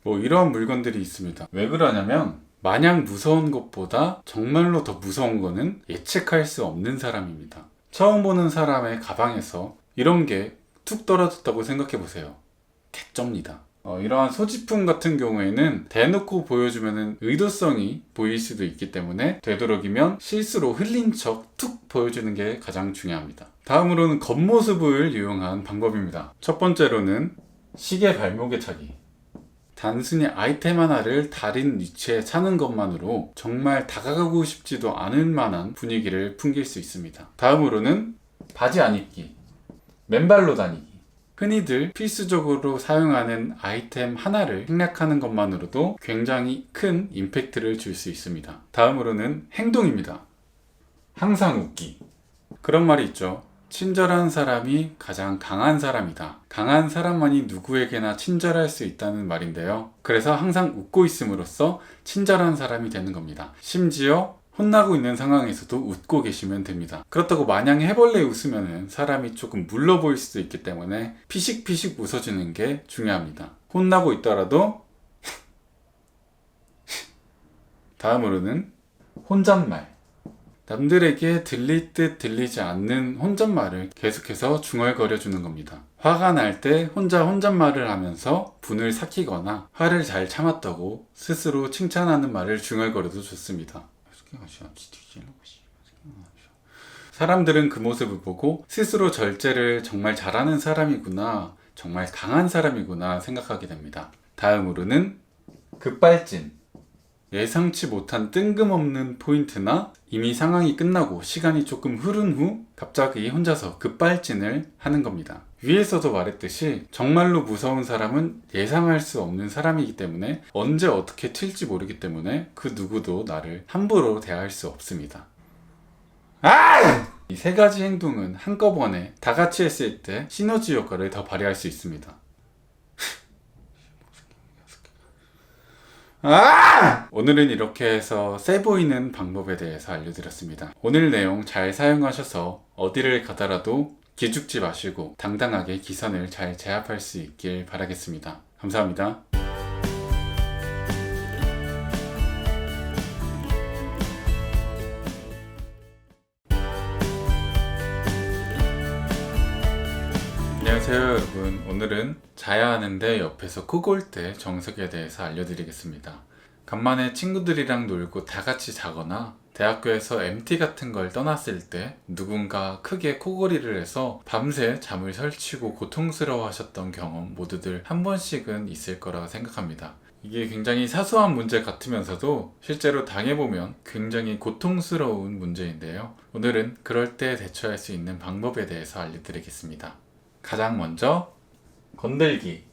이런 물건들이 있습니다. 왜 그러냐면, 마냥 무서운 것보다 정말로 더 무서운 거는 예측할 수 없는 사람입니다. 처음 보는 사람의 가방에서 이런 게 툭 떨어졌다고 생각해 보세요. 개쩝니다. 이러한 소지품 같은 경우에는 대놓고 보여주면 의도성이 보일 수도 있기 때문에, 되도록이면 실수로 흘린 척 툭 보여주는 게 가장 중요합니다. 다음으로는 겉모습을 이용한 방법입니다. 첫 번째로는 시계 발목에 차기. 단순히 아이템 하나를 다른 위치에 차는 것만으로 정말 다가가고 싶지도 않을 만한 분위기를 풍길 수 있습니다. 다음으로는 바지 안 입기, 맨발로 다니기. 흔히들 필수적으로 사용하는 아이템 하나를 생략하는 것만으로도 굉장히 큰 임팩트를 줄 수 있습니다. 다음으로는 행동입니다. 항상 웃기. 그런 말이 있죠. 친절한 사람이 가장 강한 사람이다. 강한 사람만이 누구에게나 친절할 수 있다는 말인데요. 그래서 항상 웃고 있음으로써 친절한 사람이 되는 겁니다. 심지어 혼나고 있는 상황에서도 웃고 계시면 됩니다. 그렇다고 마냥 해벌레 웃으면 사람이 조금 물러 보일 수도 있기 때문에 피식피식 웃어주는 게 중요합니다. 혼나고 있더라도 다음으로는 혼잣말. 남들에게 들릴 듯 들리지 않는 혼잣말을 계속해서 중얼거려 주는 겁니다. 화가 날 때 혼잣말을 하면서 분을 삭히거나 화를 잘 참았다고 스스로 칭찬하는 말을 중얼거려도 좋습니다. 사람들은 그 모습을 보고 스스로 절제를 정말 잘하는 사람이구나, 정말 강한 사람이구나 생각하게 됩니다. 다음으로는 급발진. 예상치 못한 뜬금없는 포인트나 이미 상황이 끝나고 시간이 조금 흐른 후 갑자기 혼자서 급발진을 하는 겁니다. 위에서도 말했듯이 정말로 무서운 사람은 예상할 수 없는 사람이기 때문에, 언제 어떻게 튈지 모르기 때문에 그 누구도 나를 함부로 대할 수 없습니다. 이 세 가지 행동은 한꺼번에 다 같이 했을 때 시너지 효과를 더 발휘할 수 있습니다. 오늘은 이렇게 해서 세 보이는 방법에 대해서 알려드렸습니다. 오늘 내용 잘 사용하셔서 어디를 가더라도 기죽지 마시고 당당하게 기선을 잘 제압할 수 있길 바라겠습니다. 감사합니다. 안녕하세요 여러분. 오늘은 자야 하는데 옆에서 코 골 때 정석에 대해서 알려드리겠습니다. 간만에 친구들이랑 놀고 다 같이 자거나 대학교에서 MT 같은 걸 떠났을 때 누군가 크게 코골이를 해서 밤새 잠을 설치고 고통스러워 하셨던 경험 모두들 한 번씩은 있을 거라 생각합니다. 이게 굉장히 사소한 문제 같으면서도 실제로 당해보면 굉장히 고통스러운 문제인데요. 오늘은 그럴 때 대처할 수 있는 방법에 대해서 알려드리겠습니다. 가장 먼저 건들기.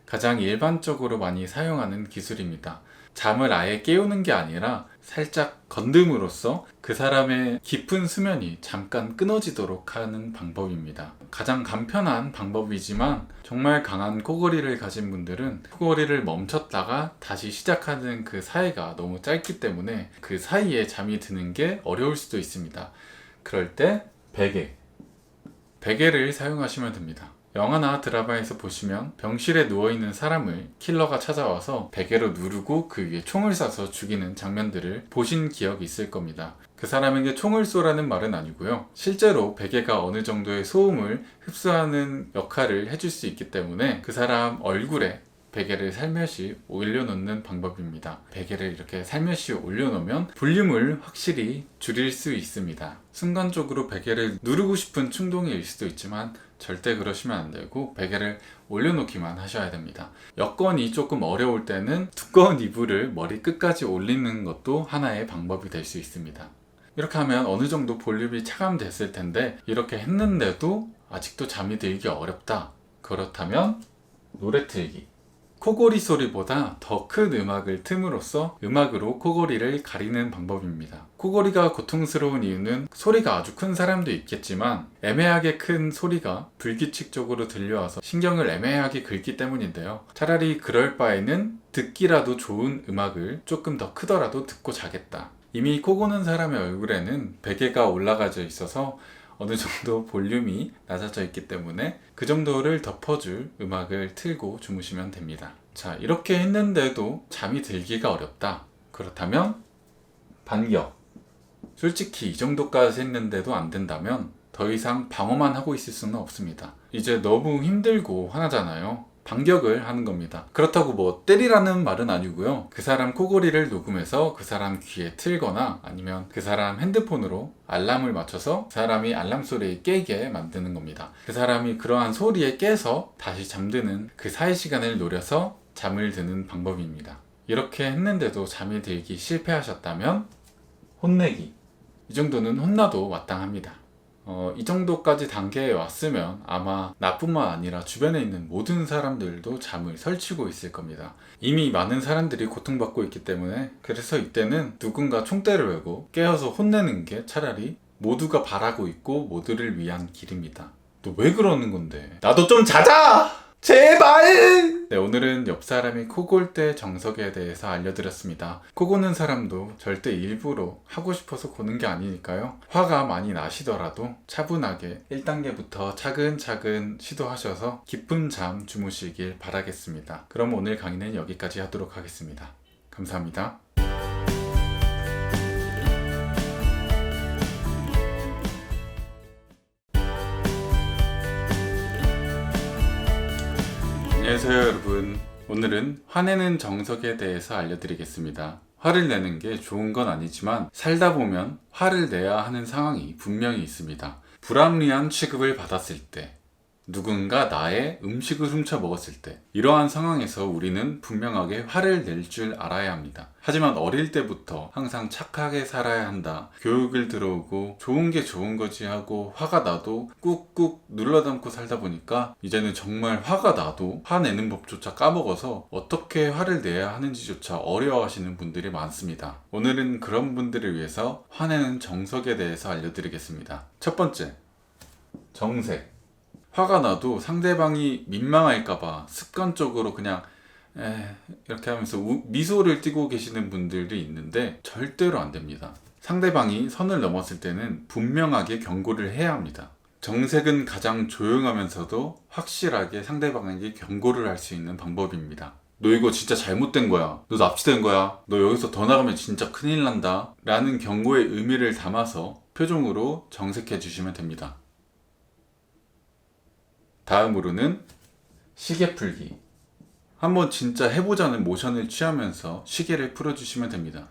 가장 일반적으로 많이 사용하는 기술입니다. 잠을 아예 깨우는 게 아니라 살짝 건듦으로써 그 사람의 깊은 수면이 잠깐 끊어지도록 하는 방법입니다. 가장 간편한 방법이지만 정말 강한 코골이를 가진 분들은 코골이를 멈췄다가 다시 시작하는 그 사이가 너무 짧기 때문에 그 사이에 잠이 드는 게 어려울 수도 있습니다. 그럴 때 베개를 사용하시면 됩니다. 영화나 드라마에서 보시면 병실에 누워있는 사람을 킬러가 찾아와서 베개로 누르고 그 위에 총을 쏴서 죽이는 장면들을 보신 기억이 있을 겁니다. 그 사람에게 총을 쏘라는 말은 아니고요. 실제로 베개가 어느 정도의 소음을 흡수하는 역할을 해줄 수 있기 때문에 그 사람 얼굴에 베개를 살며시 올려놓는 방법입니다. 베개를 이렇게 살며시 올려놓으면 볼륨을 확실히 줄일 수 있습니다. 순간적으로 베개를 누르고 싶은 충동이 일 수도 있지만 절대 그러시면 안 되고 베개를 올려놓기만 하셔야 됩니다. 여건이 조금 어려울 때는 두꺼운 이불을 머리 끝까지 올리는 것도 하나의 방법이 될 수 있습니다. 이렇게 하면 어느 정도 볼륨이 차감됐을 텐데 이렇게 했는데도 아직도 잠이 들기 어렵다. 그렇다면 노래 틀기. 코골이 소리보다 더 큰 음악을 틈으로써 음악으로 코골이를 가리는 방법입니다. 코골이가 고통스러운 이유는 소리가 아주 큰 사람도 있겠지만 애매하게 큰 소리가 불규칙적으로 들려와서 신경을 애매하게 긁기 때문인데요. 차라리 그럴 바에는 듣기라도 좋은 음악을 조금 더 크더라도 듣고 자겠다. 이미 코 고는 사람의 얼굴에는 베개가 올라가져 있어서 어느 정도 볼륨이 낮아져 있기 때문에 그 정도를 덮어줄 음악을 틀고 주무시면 됩니다. 자, 이렇게 했는데도 잠이 들기가 어렵다. 그렇다면 반격. 솔직히 이 정도까지 했는데도 안 된다면 더 이상 방어만 하고 있을 수는 없습니다. 이제 너무 힘들고 화나잖아요. 반격을 하는 겁니다. 그렇다고 뭐 때리라는 말은 아니고요. 그 사람 코골이를 녹음해서 그 사람 귀에 틀거나 아니면 그 사람 핸드폰으로 알람을 맞춰서 그 사람이 알람 소리에 깨게 만드는 겁니다. 그 사람이 그러한 소리에 깨서 다시 잠드는 그 사이 시간을 노려서 잠을 드는 방법입니다. 이렇게 했는데도 잠이 들기 실패하셨다면 혼내기. 이 정도는 혼나도 마땅합니다. 이 정도까지 단계에 왔으면 아마 나뿐만 아니라 주변에 있는 모든 사람들도 잠을 설치고 있을 겁니다. 이미 많은 사람들이 고통받고 있기 때문에 그래서 이때는 누군가 총대를 메고 깨어서 혼내는 게 차라리 모두가 바라고 있고 모두를 위한 길입니다. 너 왜 그러는 건데? 나도 좀 자자! 제발! 네, 오늘은 옆 사람이 코 골 때 정석에 대해서 알려드렸습니다. 코 고는 사람도 절대 일부러 하고 싶어서 고는 게 아니니까요. 화가 많이 나시더라도 차분하게 1단계부터 차근차근 시도하셔서 깊은 잠 주무시길 바라겠습니다. 그럼 오늘 강의는 여기까지 하도록 하겠습니다. 감사합니다. 안녕하세요 여러분. 오늘은 화내는 정석에 대해서 알려드리겠습니다. 화를 내는 게 좋은 건 아니지만 살다 보면 화를 내야 하는 상황이 분명히 있습니다. 불합리한 취급을 받았을 때, 누군가 나의 음식을 훔쳐 먹었을 때, 이러한 상황에서 우리는 분명하게 화를 낼 줄 알아야 합니다. 하지만 어릴 때부터 항상 착하게 살아야 한다, 교육을 들어오고 좋은 게 좋은 거지 하고 화가 나도 꾹꾹 눌러 담고 살다 보니까 이제는 정말 화가 나도 화내는 법조차 까먹어서 어떻게 화를 내야 하는지조차 어려워하시는 분들이 많습니다. 오늘은 그런 분들을 위해서 화내는 정석에 대해서 알려드리겠습니다. 첫 번째, 정색. 화가 나도 상대방이 민망할까봐 습관적으로 그냥 이렇게 하면서 미소를 띠고 계시는 분들이 있는데 절대로 안 됩니다. 상대방이 선을 넘었을 때는 분명하게 경고를 해야 합니다. 정색은 가장 조용하면서도 확실하게 상대방에게 경고를 할 수 있는 방법입니다. 너 이거 진짜 잘못된 거야. 너 납치된 거야. 너 여기서 더 나가면 진짜 큰일 난다. 라는 경고의 의미를 담아서 표정으로 정색해 주시면 됩니다. 다음으로는 시계 풀기. 한번 진짜 해보자는 모션을 취하면서 시계를 풀어주시면 됩니다.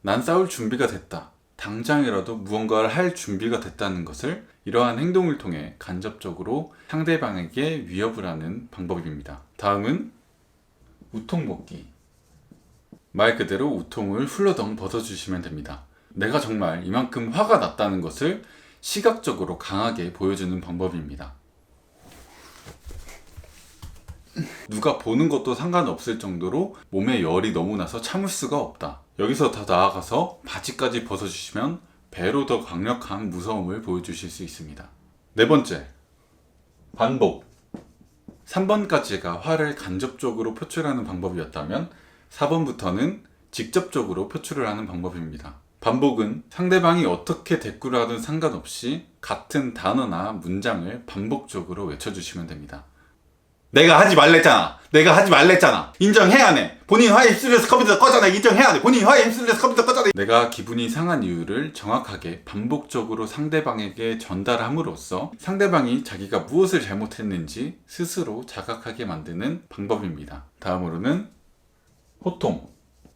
난 싸울 준비가 됐다. 당장이라도 무언가를 할 준비가 됐다는 것을 이러한 행동을 통해 간접적으로 상대방에게 위협을 하는 방법입니다. 다음은 우통 벗기. 말 그대로 우통을 훌러덩 벗어주시면 됩니다. 내가 정말 이만큼 화가 났다는 것을 시각적으로 강하게 보여주는 방법입니다. 누가 보는 것도 상관없을 정도로 몸에 열이 너무 나서 참을 수가 없다. 여기서 더 나아가서 바지까지 벗어주시면 배로 더 강력한 무서움을 보여주실 수 있습니다. 네 번째, 반복. 3번까지가 화를 간접적으로 표출하는 방법이었다면 4번부터는 직접적으로 표출을 하는 방법입니다. 반복은 상대방이 어떻게 대꾸를 하든 상관없이 같은 단어나 문장을 반복적으로 외쳐주시면 됩니다. 내가 하지 말랬잖아. 내가 하지 말랬잖아. 인정해야 해. 본인 화에 휩쓸려서 컴퓨터 꺼잖아. 인정해야 돼. 본인 화에 휩쓸려서 컴퓨터 꺼잖아. 내가 기분이 상한 이유를 정확하게 반복적으로 상대방에게 전달함으로써 상대방이 자기가 무엇을 잘못했는지 스스로 자각하게 만드는 방법입니다. 다음으로는 호통.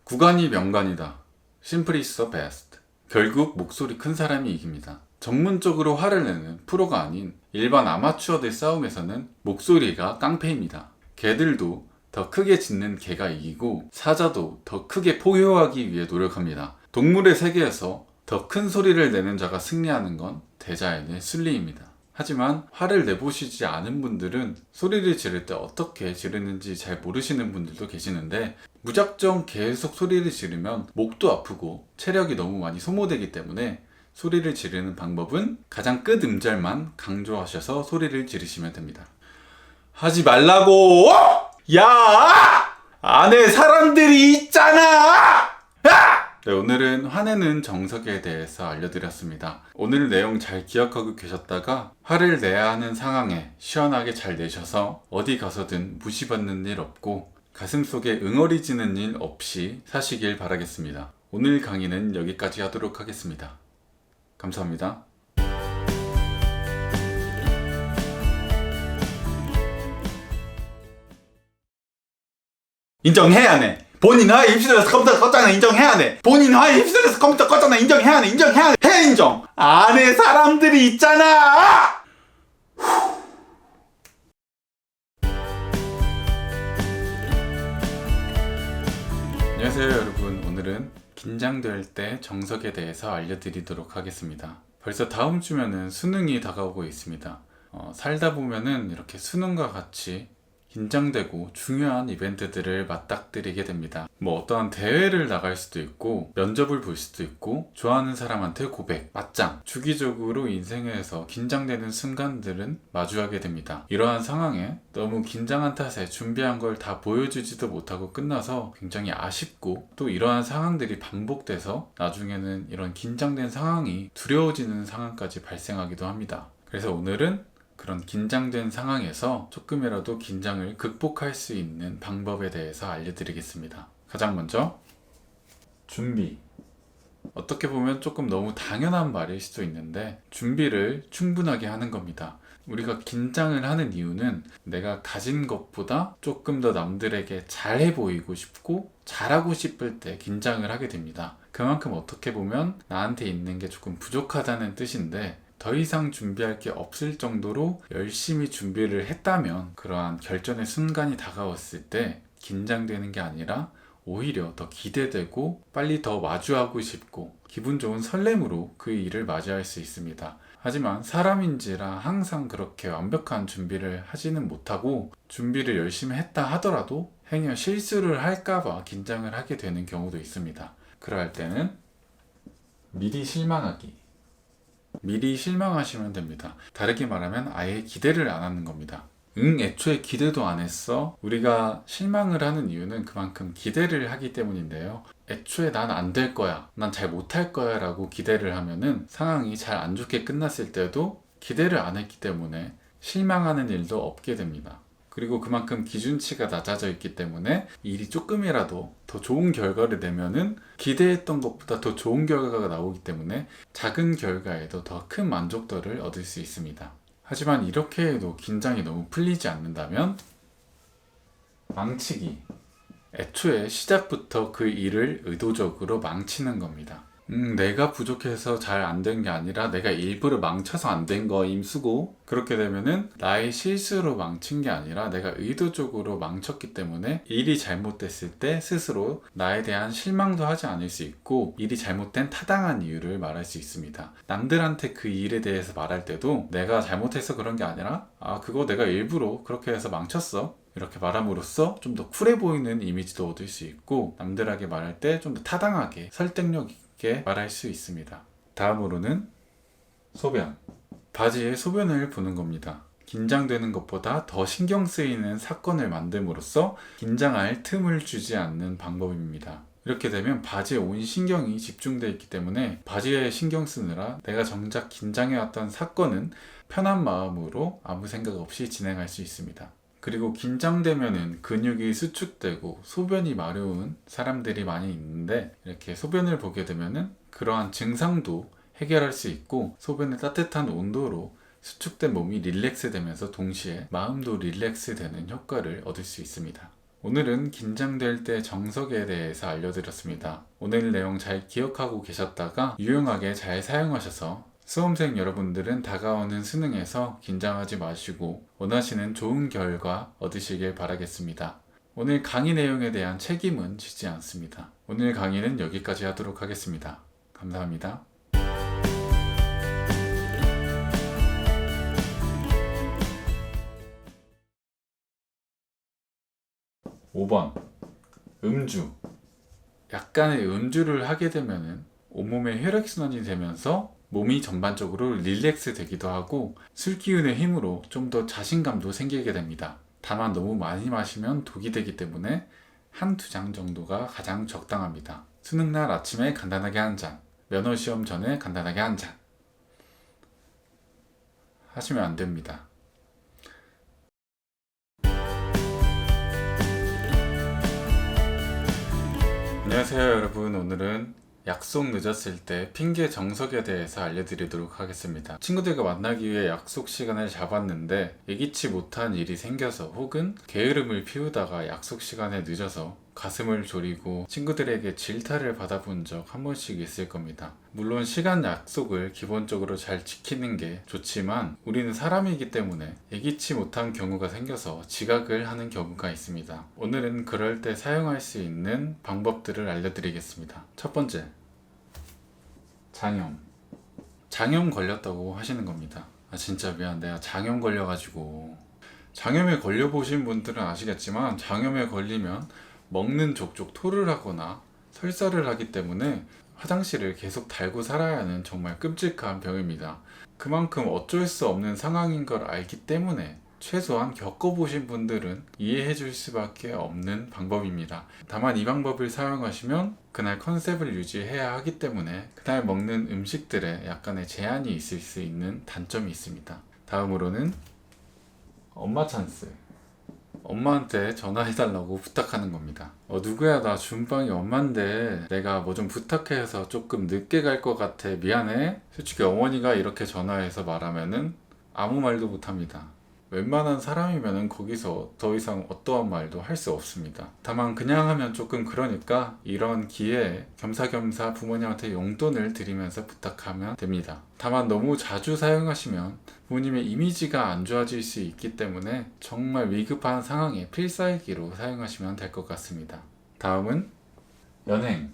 구간이 명간이다. Simply is the best. 결국 목소리 큰 사람이 이깁니다. 전문적으로 화를 내는 프로가 아닌 일반 아마추어들 싸움에서는 목소리가 깡패입니다. 개들도 더 크게 짖는 개가 이기고 사자도 더 크게 포효하기 위해 노력합니다. 동물의 세계에서 더 큰 소리를 내는 자가 승리하는 건 대자연의 순리입니다. 하지만 화를 내보시지 않은 분들은 소리를 지를 때 어떻게 지르는지 잘 모르시는 분들도 계시는데 무작정 계속 소리를 지르면 목도 아프고 체력이 너무 많이 소모되기 때문에 소리를 지르는 방법은 가장 끝 음절만 강조하셔서 소리를 지르시면 됩니다. 하지 말라고! 야! 안에 사람들이 있잖아! 네, 오늘은 화내는 정석에 대해서 알려드렸습니다. 오늘 내용 잘 기억하고 계셨다가 화를 내야 하는 상황에 시원하게 잘 내셔서 어디 가서든 무시받는 일 없고 가슴속에 응어리지는 일 없이 사시길 바라겠습니다. 오늘 강의는 여기까지 하도록 하겠습니다. 감사합니다. 인정해야 해. 본인 화에 휩쓸려서 컴퓨터 껐잖아. 인정해야 돼. 본인 화에 휩쓸려서 컴퓨터 껐잖아. 인정해야 돼. 인정해야 돼. 해 인정. 안에 사람들이 있잖아. 안녕하세요 여러분. 오늘은 긴장될 때 정석에 대해서 알려드리도록 하겠습니다. 벌써 다음 주면은 수능이 다가오고 있습니다. 살다 보면은 이렇게 수능과 같이 긴장되고 중요한 이벤트들을 맞닥뜨리게 됩니다. 어떠한 대회를 나갈 수도 있고 면접을 볼 수도 있고 좋아하는 사람한테 고백, 맞짱, 주기적으로 인생에서 긴장되는 순간들은 마주하게 됩니다. 이러한 상황에 너무 긴장한 탓에 준비한 걸 다 보여주지도 못하고 끝나서 굉장히 아쉽고 또 이러한 상황들이 반복돼서 나중에는 이런 긴장된 상황이 두려워지는 상황까지 발생하기도 합니다. 그래서 오늘은 그런 긴장된 상황에서 조금이라도 긴장을 극복할 수 있는 방법에 대해서 알려드리겠습니다. 가장 먼저 준비. 어떻게 보면 조금 너무 당연한 말일 수도 있는데 준비를 충분하게 하는 겁니다. 우리가 긴장을 하는 이유는 내가 가진 것보다 조금 더 남들에게 잘해 보이고 싶고 잘하고 싶을 때 긴장을 하게 됩니다. 그만큼 어떻게 보면 나한테 있는 게 조금 부족하다는 뜻인데 더 이상 준비할 게 없을 정도로 열심히 준비를 했다면 그러한 결전의 순간이 다가왔을 때 긴장되는 게 아니라 오히려 더 기대되고 빨리 더 마주하고 싶고 기분 좋은 설렘으로 그 일을 맞이할 수 있습니다. 하지만 사람인지라 항상 그렇게 완벽한 준비를 하지는 못하고 준비를 열심히 했다 하더라도 행여 실수를 할까봐 긴장을 하게 되는 경우도 있습니다. 그럴 때는 미리 실망하기. 미리 실망하시면 됩니다. 다르게 말하면 아예 기대를 안 하는 겁니다. 애초에 기대도 안 했어. 우리가 실망을 하는 이유는 그만큼 기대를 하기 때문인데요. 애초에 난 안 될 거야. 난 잘 못할 거야 라고 기대를 하면은 상황이 잘 안 좋게 끝났을 때도 기대를 안 했기 때문에 실망하는 일도 없게 됩니다. 그리고 그만큼 기준치가 낮아져 있기 때문에 일이 조금이라도 더 좋은 결과를 내면은 기대했던 것보다 더 좋은 결과가 나오기 때문에 작은 결과에도 더 큰 만족도를 얻을 수 있습니다. 하지만 이렇게 해도 긴장이 너무 풀리지 않는다면 망치기. 애초에 시작부터 그 일을 의도적으로 망치는 겁니다. 내가 부족해서 잘 안 된 게 아니라 내가 일부러 망쳐서 안 된 거임 수고. 그렇게 되면은 나의 실수로 망친 게 아니라 내가 의도적으로 망쳤기 때문에 일이 잘못됐을 때 스스로 나에 대한 실망도 하지 않을 수 있고 일이 잘못된 타당한 이유를 말할 수 있습니다. 남들한테 그 일에 대해서 말할 때도 내가 잘못해서 그런 게 아니라 그거 내가 일부러 그렇게 해서 망쳤어 이렇게 말함으로써 좀 더 쿨해 보이는 이미지도 얻을 수 있고 남들에게 말할 때 좀 더 타당하게 설득력 있게 말할 수 있습니다. 다음으로는 소변. 바지의 소변을 보는 겁니다. 긴장되는 것보다 더 신경 쓰이는 사건을 만듦으로써 긴장할 틈을 주지 않는 방법입니다. 이렇게 되면 바지에 온 신경이 집중되어 있기 때문에 바지에 신경 쓰느라 내가 정작 긴장해왔던 사건은 편한 마음으로 아무 생각 없이 진행할 수 있습니다. 그리고 긴장되면은 근육이 수축되고 소변이 마려운 사람들이 많이 있는데 이렇게 소변을 보게 되면은 그러한 증상도 해결할 수 있고 소변의 따뜻한 온도로 수축된 몸이 릴렉스 되면서 동시에 마음도 릴렉스 되는 효과를 얻을 수 있습니다. 오늘은 긴장될 때 정석에 대해서 알려드렸습니다. 오늘 내용 잘 기억하고 계셨다가 유용하게 잘 사용하셔서 수험생 여러분들은 다가오는 수능에서 긴장하지 마시고 원하시는 좋은 결과 얻으시길 바라겠습니다. 오늘 강의 내용에 대한 책임은 지지 않습니다. 오늘 강의는 여기까지 하도록 하겠습니다. 감사합니다. 5번 음주. 약간의 음주를 하게 되면은 온몸에 혈액순환이 되면서 몸이 전반적으로 릴렉스 되기도 하고 술 기운의 힘으로 좀 더 자신감도 생기게 됩니다. 다만 너무 많이 마시면 독이 되기 때문에 한두 잔 정도가 가장 적당합니다. 수능날 아침에 간단하게 한 잔, 면허시험 전에 간단하게 한 잔 하시면 안 됩니다. 안녕하세요 여러분. 오늘은 약속 늦었을 때 핑계 정석에 대해서 알려드리도록 하겠습니다. 친구들과 만나기 위해 약속 시간을 잡았는데 예기치 못한 일이 생겨서 혹은 게으름을 피우다가 약속 시간에 늦어서 가슴을 졸이고 친구들에게 질타를 받아본 적 한 번씩 있을 겁니다. 물론 시간 약속을 기본적으로 잘 지키는 게 좋지만 우리는 사람이기 때문에 예기치 못한 경우가 생겨서 지각을 하는 경우가 있습니다. 오늘은 그럴 때 사용할 수 있는 방법들을 알려드리겠습니다. 첫 번째, 장염 걸렸다고 하시는 겁니다. 진짜 미안, 내가 장염 걸려가지고. 장염에 걸려보신 분들은 아시겠지만 장염에 걸리면 먹는 족족 토를 하거나 설사를 하기 때문에 화장실을 계속 달고 살아야 하는 정말 끔찍한 병입니다. 그만큼 어쩔 수 없는 상황인 걸 알기 때문에 최소한 겪어보신 분들은 이해해 줄 수밖에 없는 방법입니다. 다만 이 방법을 사용하시면 그날 컨셉을 유지해야 하기 때문에 그날 먹는 음식들에 약간의 제한이 있을 수 있는 단점이 있습니다. 다음으로는 엄마 찬스. 엄마한테 전화해달라고 부탁하는 겁니다. 누구야, 나 준방이 엄마인데 내가 뭐 좀 부탁해서 조금 늦게 갈 것 같아, 미안해. 솔직히 어머니가 이렇게 전화해서 말하면은 아무 말도 못합니다. 웬만한 사람이면은 거기서 더 이상 어떠한 말도 할 수 없습니다. 다만 그냥 하면 조금 그러니까 이런 기회에 겸사겸사 부모님한테 용돈을 드리면서 부탁하면 됩니다. 다만 너무 자주 사용하시면 부모님의 이미지가 안 좋아질 수 있기 때문에 정말 위급한 상황에 필살기로 사용하시면 될 것 같습니다. 다음은 연행.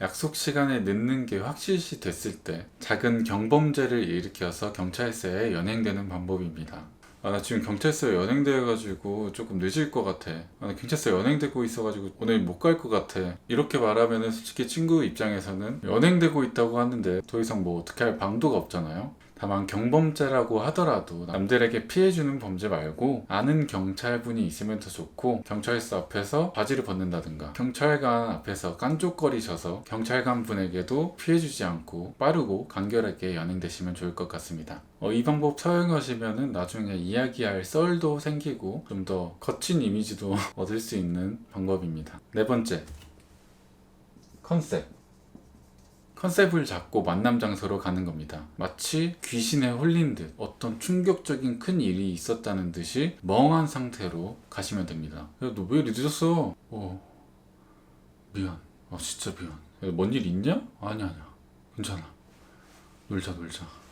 약속 시간에 늦는 게 확실시 됐을 때 작은 경범죄를 일으켜서 경찰서에 연행되는 방법입니다. 나 지금 경찰서에 연행돼가지고 조금 늦을 것 같아. 나 경찰서에 연행되고 있어가지고 오늘 못 갈 것 같아. 이렇게 말하면은 솔직히 친구 입장에서는 연행되고 있다고 하는데 더 이상 뭐 어떻게 할 방도가 없잖아요. 다만 경범죄라고 하더라도 남들에게 피해주는 범죄 말고 아는 경찰분이 있으면 더 좋고, 경찰서 앞에서 바지를 벗는다든가 경찰관 앞에서 깐족거리셔서 경찰관 분에게도 피해주지 않고 빠르고 간결하게 연행되시면 좋을 것 같습니다. 이 방법 사용하시면 나중에 이야기할 썰도 생기고 좀 더 거친 이미지도 얻을 수 있는 방법입니다. 네 번째, 컨셉을 잡고 만남 장소로 가는 겁니다. 마치 귀신에 홀린 듯 어떤 충격적인 큰 일이 있었다는 듯이 멍한 상태로 가시면 됩니다. 야, 너 왜 늦었어? 미안. 진짜 미안. 뭔 일 있냐? 아니야. 괜찮아. 놀자.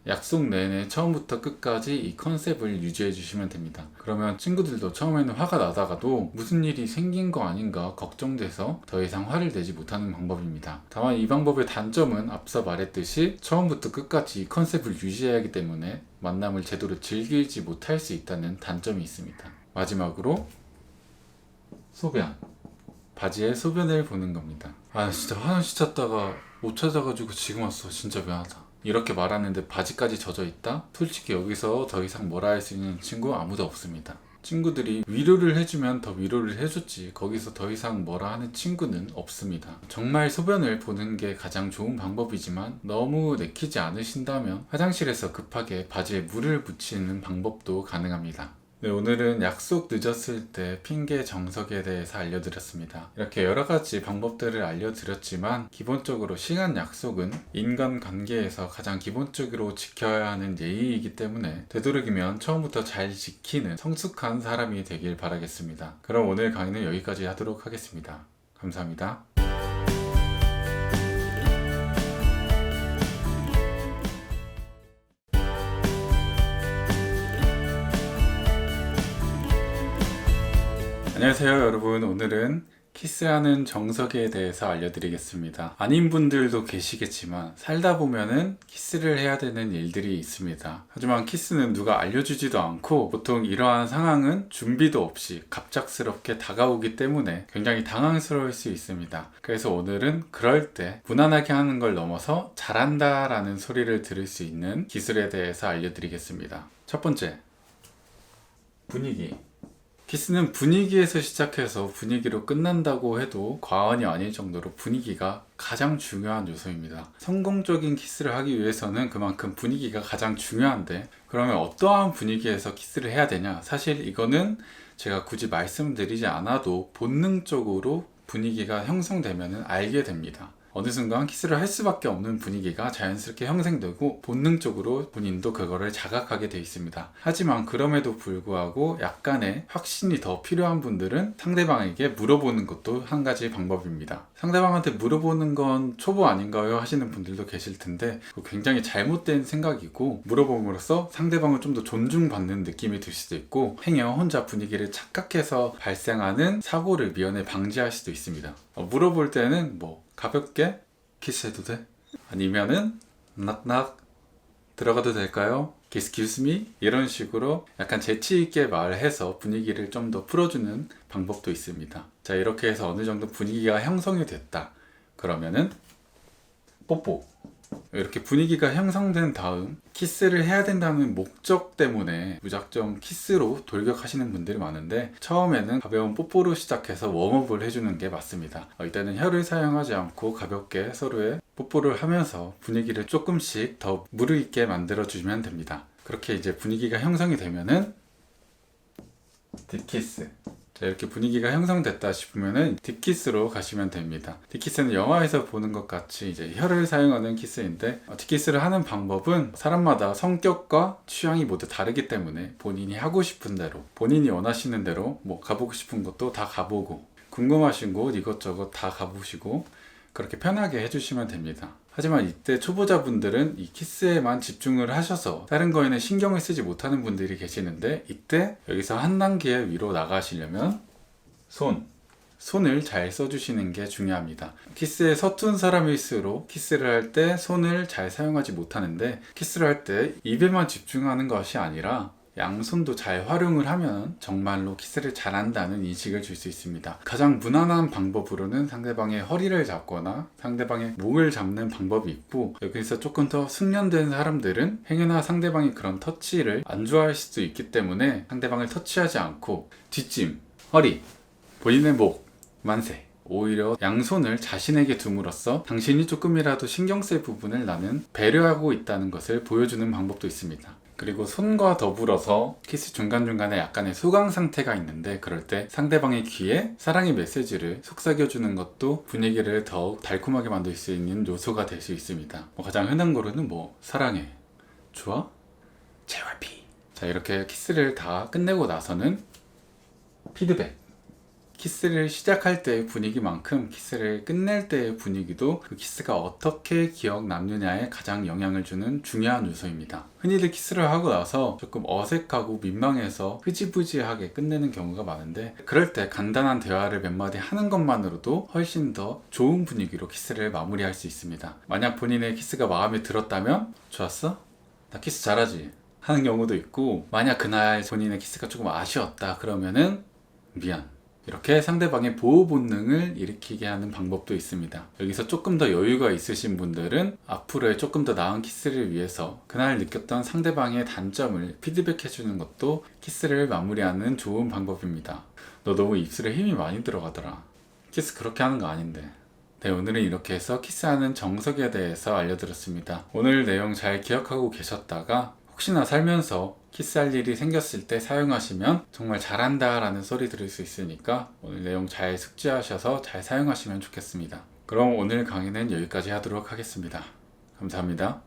약속 내내 처음부터 끝까지 이 컨셉을 유지해 주시면 됩니다. 그러면 친구들도 처음에는 화가 나다가도 무슨 일이 생긴 거 아닌가 걱정돼서 더 이상 화를 내지 못하는 방법입니다. 다만 이 방법의 단점은 앞서 말했듯이 처음부터 끝까지 이 컨셉을 유지해야 하기 때문에 만남을 제대로 즐기지 못할 수 있다는 단점이 있습니다. 마지막으로 소변. 바지에 소변을 보는 겁니다. 아 진짜 화장실 찾다가 못 찾아가지고 지금 왔어. 진짜 미안하다. 이렇게 말하는데 바지까지 젖어 있다? 솔직히 여기서 더 이상 뭐라 할 수 있는 친구 아무도 없습니다. 친구들이 위로를 해주면 더 위로를 해줬지 거기서 더 이상 뭐라 하는 친구는 없습니다. 정말 소변을 보는 게 가장 좋은 방법이지만 너무 내키지 않으신다면 화장실에서 급하게 바지에 물을 묻히는 방법도 가능합니다. 네, 오늘은 약속 늦었을 때 핑계 정석에 대해서 알려드렸습니다. 이렇게 여러 가지 방법들을 알려드렸지만 기본적으로 시간 약속은 인간관계에서 가장 기본적으로 지켜야 하는 예의이기 때문에 되도록이면 처음부터 잘 지키는 성숙한 사람이 되길 바라겠습니다. 그럼 오늘 강의는 여기까지 하도록 하겠습니다. 감사합니다. 안녕하세요 여러분. 오늘은 키스하는 정석에 대해서 알려드리겠습니다. 아닌 분들도 계시겠지만 살다 보면은 키스를 해야 되는 일들이 있습니다. 하지만 키스는 누가 알려주지도 않고 보통 이러한 상황은 준비도 없이 갑작스럽게 다가오기 때문에 굉장히 당황스러울 수 있습니다. 그래서 오늘은 그럴 때 무난하게 하는 걸 넘어서 잘한다 라는 소리를 들을 수 있는 기술에 대해서 알려드리겠습니다. 첫 번째, 분위기. 키스는 분위기에서 시작해서 분위기로 끝난다고 해도 과언이 아닐 정도로 분위기가 가장 중요한 요소입니다. 성공적인 키스를 하기 위해서는 그만큼 분위기가 가장 중요한데 그러면 어떠한 분위기에서 키스를 해야 되냐? 사실 이거는 제가 굳이 말씀드리지 않아도 본능적으로 분위기가 형성되면 알게 됩니다. 어느 순간 키스를 할 수밖에 없는 분위기가 자연스럽게 형성되고 본능적으로 본인도 그거를 자각하게 돼 있습니다. 하지만 그럼에도 불구하고 약간의 확신이 더 필요한 분들은 상대방에게 물어보는 것도 한 가지 방법입니다. 상대방한테 물어보는 건 초보 아닌가요? 하시는 분들도 계실 텐데 굉장히 잘못된 생각이고 물어봄으로써 상대방을 좀 더 존중받는 느낌이 들 수도 있고 행여 혼자 분위기를 착각해서 발생하는 사고를 미연에 방지할 수도 있습니다. 물어볼 때는 가볍게 키스해도 돼? 아니면은 낙낙 들어가도 될까요? Excuse me? 이런 식으로 약간 재치 있게 말해서 분위기를 좀 더 풀어주는 방법도 있습니다. 자, 이렇게 해서 어느 정도 분위기가 형성이 됐다. 그러면은 뽀뽀. 이렇게 분위기가 형성된 다음 키스를 해야 된다는 목적 때문에 무작정 키스로 돌격하시는 분들이 많은데 처음에는 가벼운 뽀뽀로 시작해서 웜업을 해주는 게 맞습니다. 이때는 혀를 사용하지 않고 가볍게 서로의 뽀뽀를 하면서 분위기를 조금씩 더 무르익게 만들어주면 됩니다. 그렇게 이제 분위기가 형성이 되면은 딥키스. 자, 이렇게 분위기가 형성됐다 싶으면은 딥키스로 가시면 됩니다. 딥키스는 영화에서 보는 것 같이 이제 혀를 사용하는 키스인데 딥키스를 하는 방법은 사람마다 성격과 취향이 모두 다르기 때문에 본인이 하고 싶은 대로 본인이 원하시는 대로 가보고 싶은 것도 다 가보고 궁금하신 곳 이것저것 다 가보시고 그렇게 편하게 해주시면 됩니다. 하지만 이때 초보자분들은 이 키스에만 집중을 하셔서 다른 거에는 신경을 쓰지 못하는 분들이 계시는데 이때 여기서 한 단계 위로 나가시려면 손을 잘 써주시는 게 중요합니다. 키스에 서툰 사람일수록 키스를 할 때 손을 잘 사용하지 못하는데 키스를 할 때 입에만 집중하는 것이 아니라 양손도 잘 활용을 하면 정말로 키스를 잘한다는 인식을 줄 수 있습니다. 가장 무난한 방법으로는 상대방의 허리를 잡거나 상대방의 목을 잡는 방법이 있고 여기서 조금 더 숙련된 사람들은 행여나 상대방이 그런 터치를 안 좋아할 수도 있기 때문에 상대방을 터치하지 않고 뒷짐, 허리, 본인의 목, 만세 오히려 양손을 자신에게 둠으로써 당신이 조금이라도 신경 쓸 부분을 나는 배려하고 있다는 것을 보여주는 방법도 있습니다. 그리고 손과 더불어서 키스 중간중간에 약간의 소강 상태가 있는데 그럴 때 상대방의 귀에 사랑의 메시지를 속삭여주는 것도 분위기를 더욱 달콤하게 만들 수 있는 요소가 될 수 있습니다. 가장 흔한 거로는 사랑해, 좋아, JYP. 자, 이렇게 키스를 다 끝내고 나서는 피드백. 키스를 시작할 때의 분위기만큼 키스를 끝낼 때의 분위기도 그 키스가 어떻게 기억 남느냐에 가장 영향을 주는 중요한 요소입니다. 흔히들 키스를 하고 나서 조금 어색하고 민망해서 흐지부지하게 끝내는 경우가 많은데 그럴 때 간단한 대화를 몇 마디 하는 것만으로도 훨씬 더 좋은 분위기로 키스를 마무리할 수 있습니다. 만약 본인의 키스가 마음에 들었다면 좋았어? 나 키스 잘하지? 하는 경우도 있고, 만약 그날 본인의 키스가 조금 아쉬웠다 그러면은 미안, 이렇게 상대방의 보호 본능을 일으키게 하는 방법도 있습니다. 여기서 조금 더 여유가 있으신 분들은 앞으로의 조금 더 나은 키스를 위해서 그날 느꼈던 상대방의 단점을 피드백해주는 것도 키스를 마무리하는 좋은 방법입니다. 너 너무 입술에 힘이 많이 들어가더라. 키스 그렇게 하는 거 아닌데. 네, 오늘은 이렇게 해서 키스하는 정석에 대해서 알려드렸습니다. 오늘 내용 잘 기억하고 계셨다가 혹시나 살면서 키스할 일이 생겼을 때 사용하시면 정말 잘한다 라는 소리 들을 수 있으니까 오늘 내용 잘 숙지하셔서 잘 사용하시면 좋겠습니다. 그럼 오늘 강의는 여기까지 하도록 하겠습니다. 감사합니다.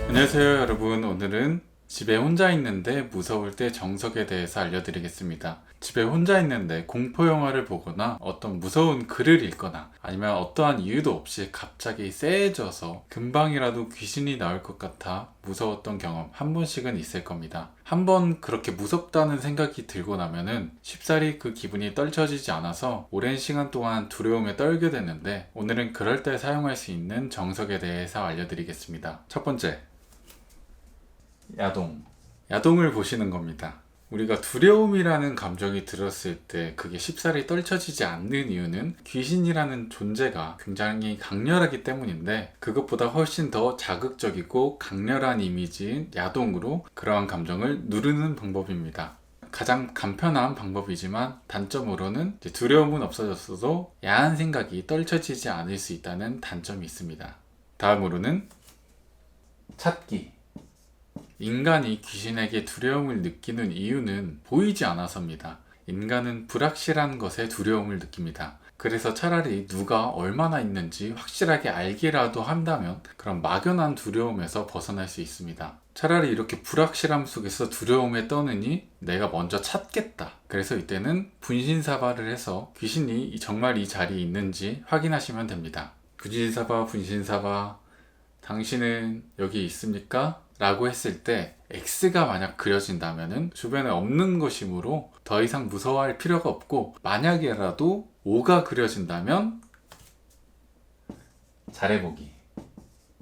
안녕하세요 여러분. 오늘은 집에 혼자 있는데 무서울 때 정석에 대해서 알려드리겠습니다. 집에 혼자 있는데 공포 영화를 보거나 어떤 무서운 글을 읽거나 아니면 어떠한 이유도 없이 갑자기 쎄해져서 금방이라도 귀신이 나올 것 같아 무서웠던 경험 한 번씩은 있을 겁니다. 한번 그렇게 무섭다는 생각이 들고 나면은 쉽사리 그 기분이 떨쳐지지 않아서 오랜 시간 동안 두려움에 떨게 되는데, 오늘은 그럴 때 사용할 수 있는 정석에 대해서 알려드리겠습니다. 첫 번째, 야동을 보시는 겁니다. 우리가 두려움이라는 감정이 들었을 때 그게 쉽사리 떨쳐지지 않는 이유는 귀신이라는 존재가 굉장히 강렬하기 때문인데, 그것보다 훨씬 더 자극적이고 강렬한 이미지인 야동으로 그러한 감정을 누르는 방법입니다. 가장 간편한 방법이지만 단점으로는 두려움은 없어졌어도 야한 생각이 떨쳐지지 않을 수 있다는 단점이 있습니다. 다음으로는 찾기. 인간이 귀신에게 두려움을 느끼는 이유는 보이지 않아서입니다. 인간은 불확실한 것에 두려움을 느낍니다. 그래서 차라리 누가 얼마나 있는지 확실하게 알기라도 한다면 그런 막연한 두려움에서 벗어날 수 있습니다. 차라리 이렇게 불확실함 속에서 두려움에 떠느니 내가 먼저 찾겠다. 그래서 이때는 분신사바를 해서 귀신이 정말 이 자리에 있는지 확인하시면 됩니다. 분신사바, 당신은 여기 있습니까? 라고 했을 때 X가 만약 그려진다면 주변에 없는 것이므로 더 이상 무서워할 필요가 없고, 만약이라도 O가 그려진다면 잘해보기.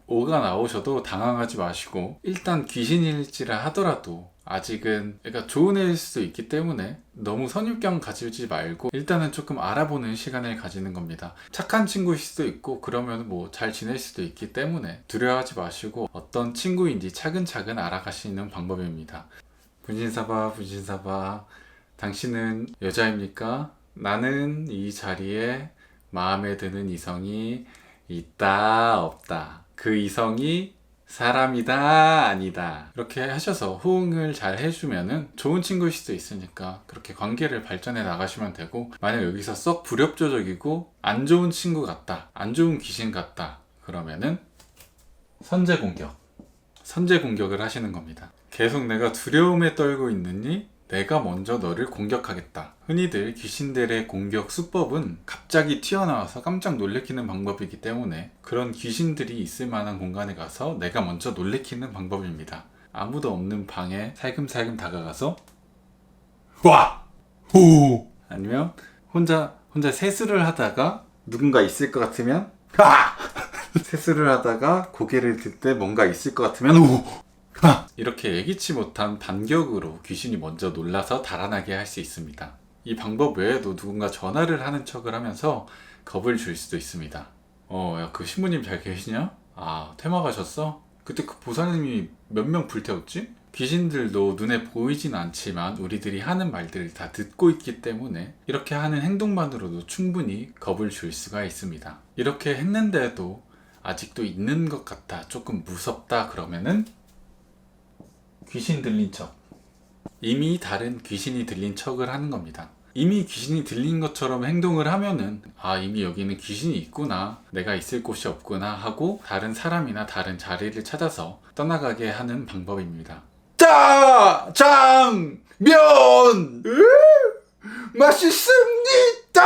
O가 나오셔도 당황하지 마시고, 일단 귀신일지라 하더라도 아직은 애가 좋은 애일 수도 있기 때문에 너무 선입견 가지지 말고 일단은 조금 알아보는 시간을 가지는 겁니다. 착한 친구일 수도 있고 그러면 뭐 잘 지낼 수도 있기 때문에 두려워하지 마시고 어떤 친구인지 차근차근 알아가시는 방법입니다. 분신사바, 당신은 여자입니까? 나는 이 자리에 마음에 드는 이성이 있다 없다. 그 이성이 사람이다 아니다. 이렇게 하셔서 호응을 잘 해주면은 좋은 친구일 수도 있으니까 그렇게 관계를 발전해 나가시면 되고, 만약 여기서 썩 불협조적이고 안 좋은 친구 같다, 안 좋은 귀신 같다 그러면은 선제 공격을 하시는 겁니다. 계속 내가 두려움에 떨고 있느니 내가 먼저 너를 공격하겠다. 흔히들 귀신들의 공격 수법은 갑자기 튀어나와서 깜짝 놀래키는 방법이기 때문에 그런 귀신들이 있을 만한 공간에 가서 내가 먼저 놀래키는 방법입니다. 아무도 없는 방에 살금살금 다가가서 와! 호! 아니면 혼자 세수를 하다가 누군가 있을 것 같으면 아! 세수를 하다가 고개를 들 때 뭔가 있을 것 같으면 오! 이렇게 예기치 못한 반격으로 귀신이 먼저 놀라서 달아나게 할 수 있습니다. 이 방법 외에도 누군가 전화를 하는 척을 하면서 겁을 줄 수도 있습니다. 야, 그 신부님 잘 계시냐? 아, 퇴마 가셨어? 그때 그 보살님이 몇 명 불태웠지? 귀신들도 눈에 보이진 않지만 우리들이 하는 말들을 다 듣고 있기 때문에 이렇게 하는 행동만으로도 충분히 겁을 줄 수가 있습니다. 이렇게 했는데도 아직도 있는 것 같아, 조금 무섭다 그러면은 귀신 들린 척. 이미 다른 귀신이 들린 척을 하는 겁니다. 이미 귀신이 들린 것처럼 행동을 하면은 이미 여기는 귀신이 있구나, 내가 있을 곳이 없구나 하고 다른 사람이나 다른 자리를 찾아서 떠나가게 하는 방법입니다. 짜장면 맛있습니다.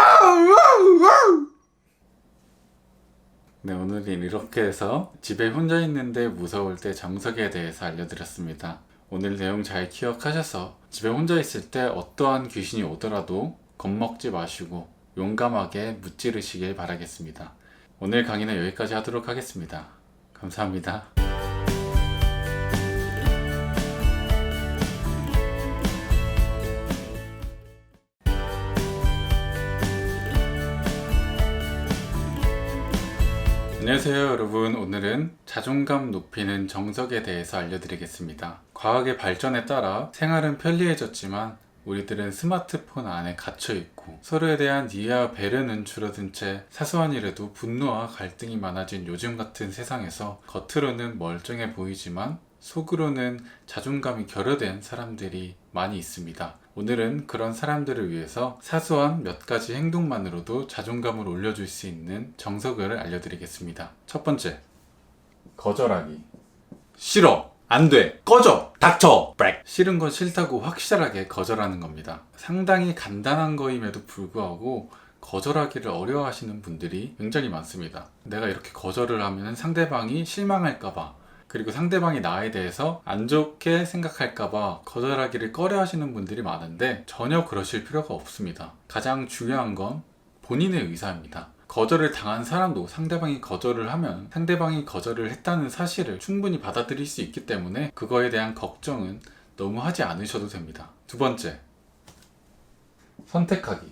네, 오늘은 이렇게 해서 집에 혼자 있는데 무서울 때 정석에 대해서 알려드렸습니다. 오늘 내용 잘 기억하셔서 집에 혼자 있을 때 어떠한 귀신이 오더라도 겁먹지 마시고 용감하게 무찌르시길 바라겠습니다. 오늘 강의는 여기까지 하도록 하겠습니다. 감사합니다. 안녕하세요 여러분. 오늘은 자존감 높이는 정석에 대해서 알려드리겠습니다. 과학의 발전에 따라 생활은 편리해졌지만 우리들은 스마트폰 안에 갇혀있고 서로에 대한 이해와 배려는 줄어든 채 사소한 일에도 분노와 갈등이 많아진 요즘 같은 세상에서 겉으로는 멀쩡해 보이지만 속으로는 자존감이 결여된 사람들이 많이 있습니다. 오늘은 그런 사람들을 위해서 사소한 몇 가지 행동만으로도 자존감을 올려줄 수 있는 정석을 알려드리겠습니다. 첫 번째, 거절하기. 싫어! 안 돼! 꺼져! 닥쳐! 브렉! 싫은 건 싫다고 확실하게 거절하는 겁니다. 상당히 간단한 거임에도 불구하고 거절하기를 어려워하시는 분들이 굉장히 많습니다. 내가 이렇게 거절을 하면 상대방이 실망할까봐, 그리고 상대방이 나에 대해서 안 좋게 생각할까봐 거절하기를 꺼려 하시는 분들이 많은데 전혀 그러실 필요가 없습니다. 가장 중요한 건 본인의 의사입니다. 거절을 당한 사람도 상대방이 거절을 하면 상대방이 거절을 했다는 사실을 충분히 받아들일 수 있기 때문에 그거에 대한 걱정은 너무 하지 않으셔도 됩니다. 두 번째, 선택하기.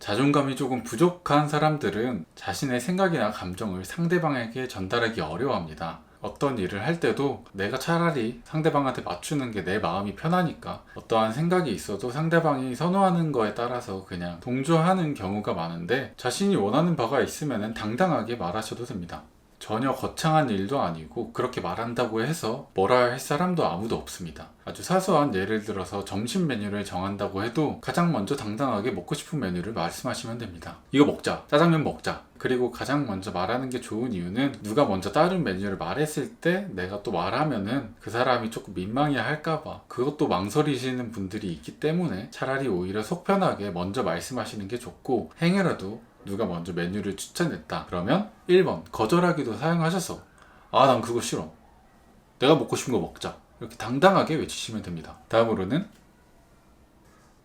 자존감이 조금 부족한 사람들은 자신의 생각이나 감정을 상대방에게 전달하기 어려워합니다. 어떤 일을 할 때도 내가 차라리 상대방한테 맞추는 게 내 마음이 편하니까 어떠한 생각이 있어도 상대방이 선호하는 거에 따라서 그냥 동조하는 경우가 많은데, 자신이 원하는 바가 있으면 당당하게 말하셔도 됩니다. 전혀 거창한 일도 아니고 그렇게 말한다고 해서 뭐라 할 사람도 아무도 없습니다. 아주 사소한 예를 들어서 점심 메뉴를 정한다고 해도 가장 먼저 당당하게 먹고 싶은 메뉴를 말씀하시면 됩니다. 이거 먹자, 짜장면 먹자. 그리고 가장 먼저 말하는 게 좋은 이유는 누가 먼저 다른 메뉴를 말했을 때 내가 또 말하면은 그 사람이 조금 민망해 할까봐, 그것도 망설이시는 분들이 있기 때문에 차라리 오히려 속 편하게 먼저 말씀하시는 게 좋고, 행여라도 누가 먼저 메뉴를 추천했다 그러면 1번 거절하기도 사용하셔서 난 그거 싫어, 내가 먹고 싶은 거 먹자, 이렇게 당당하게 외치시면 됩니다. 다음으로는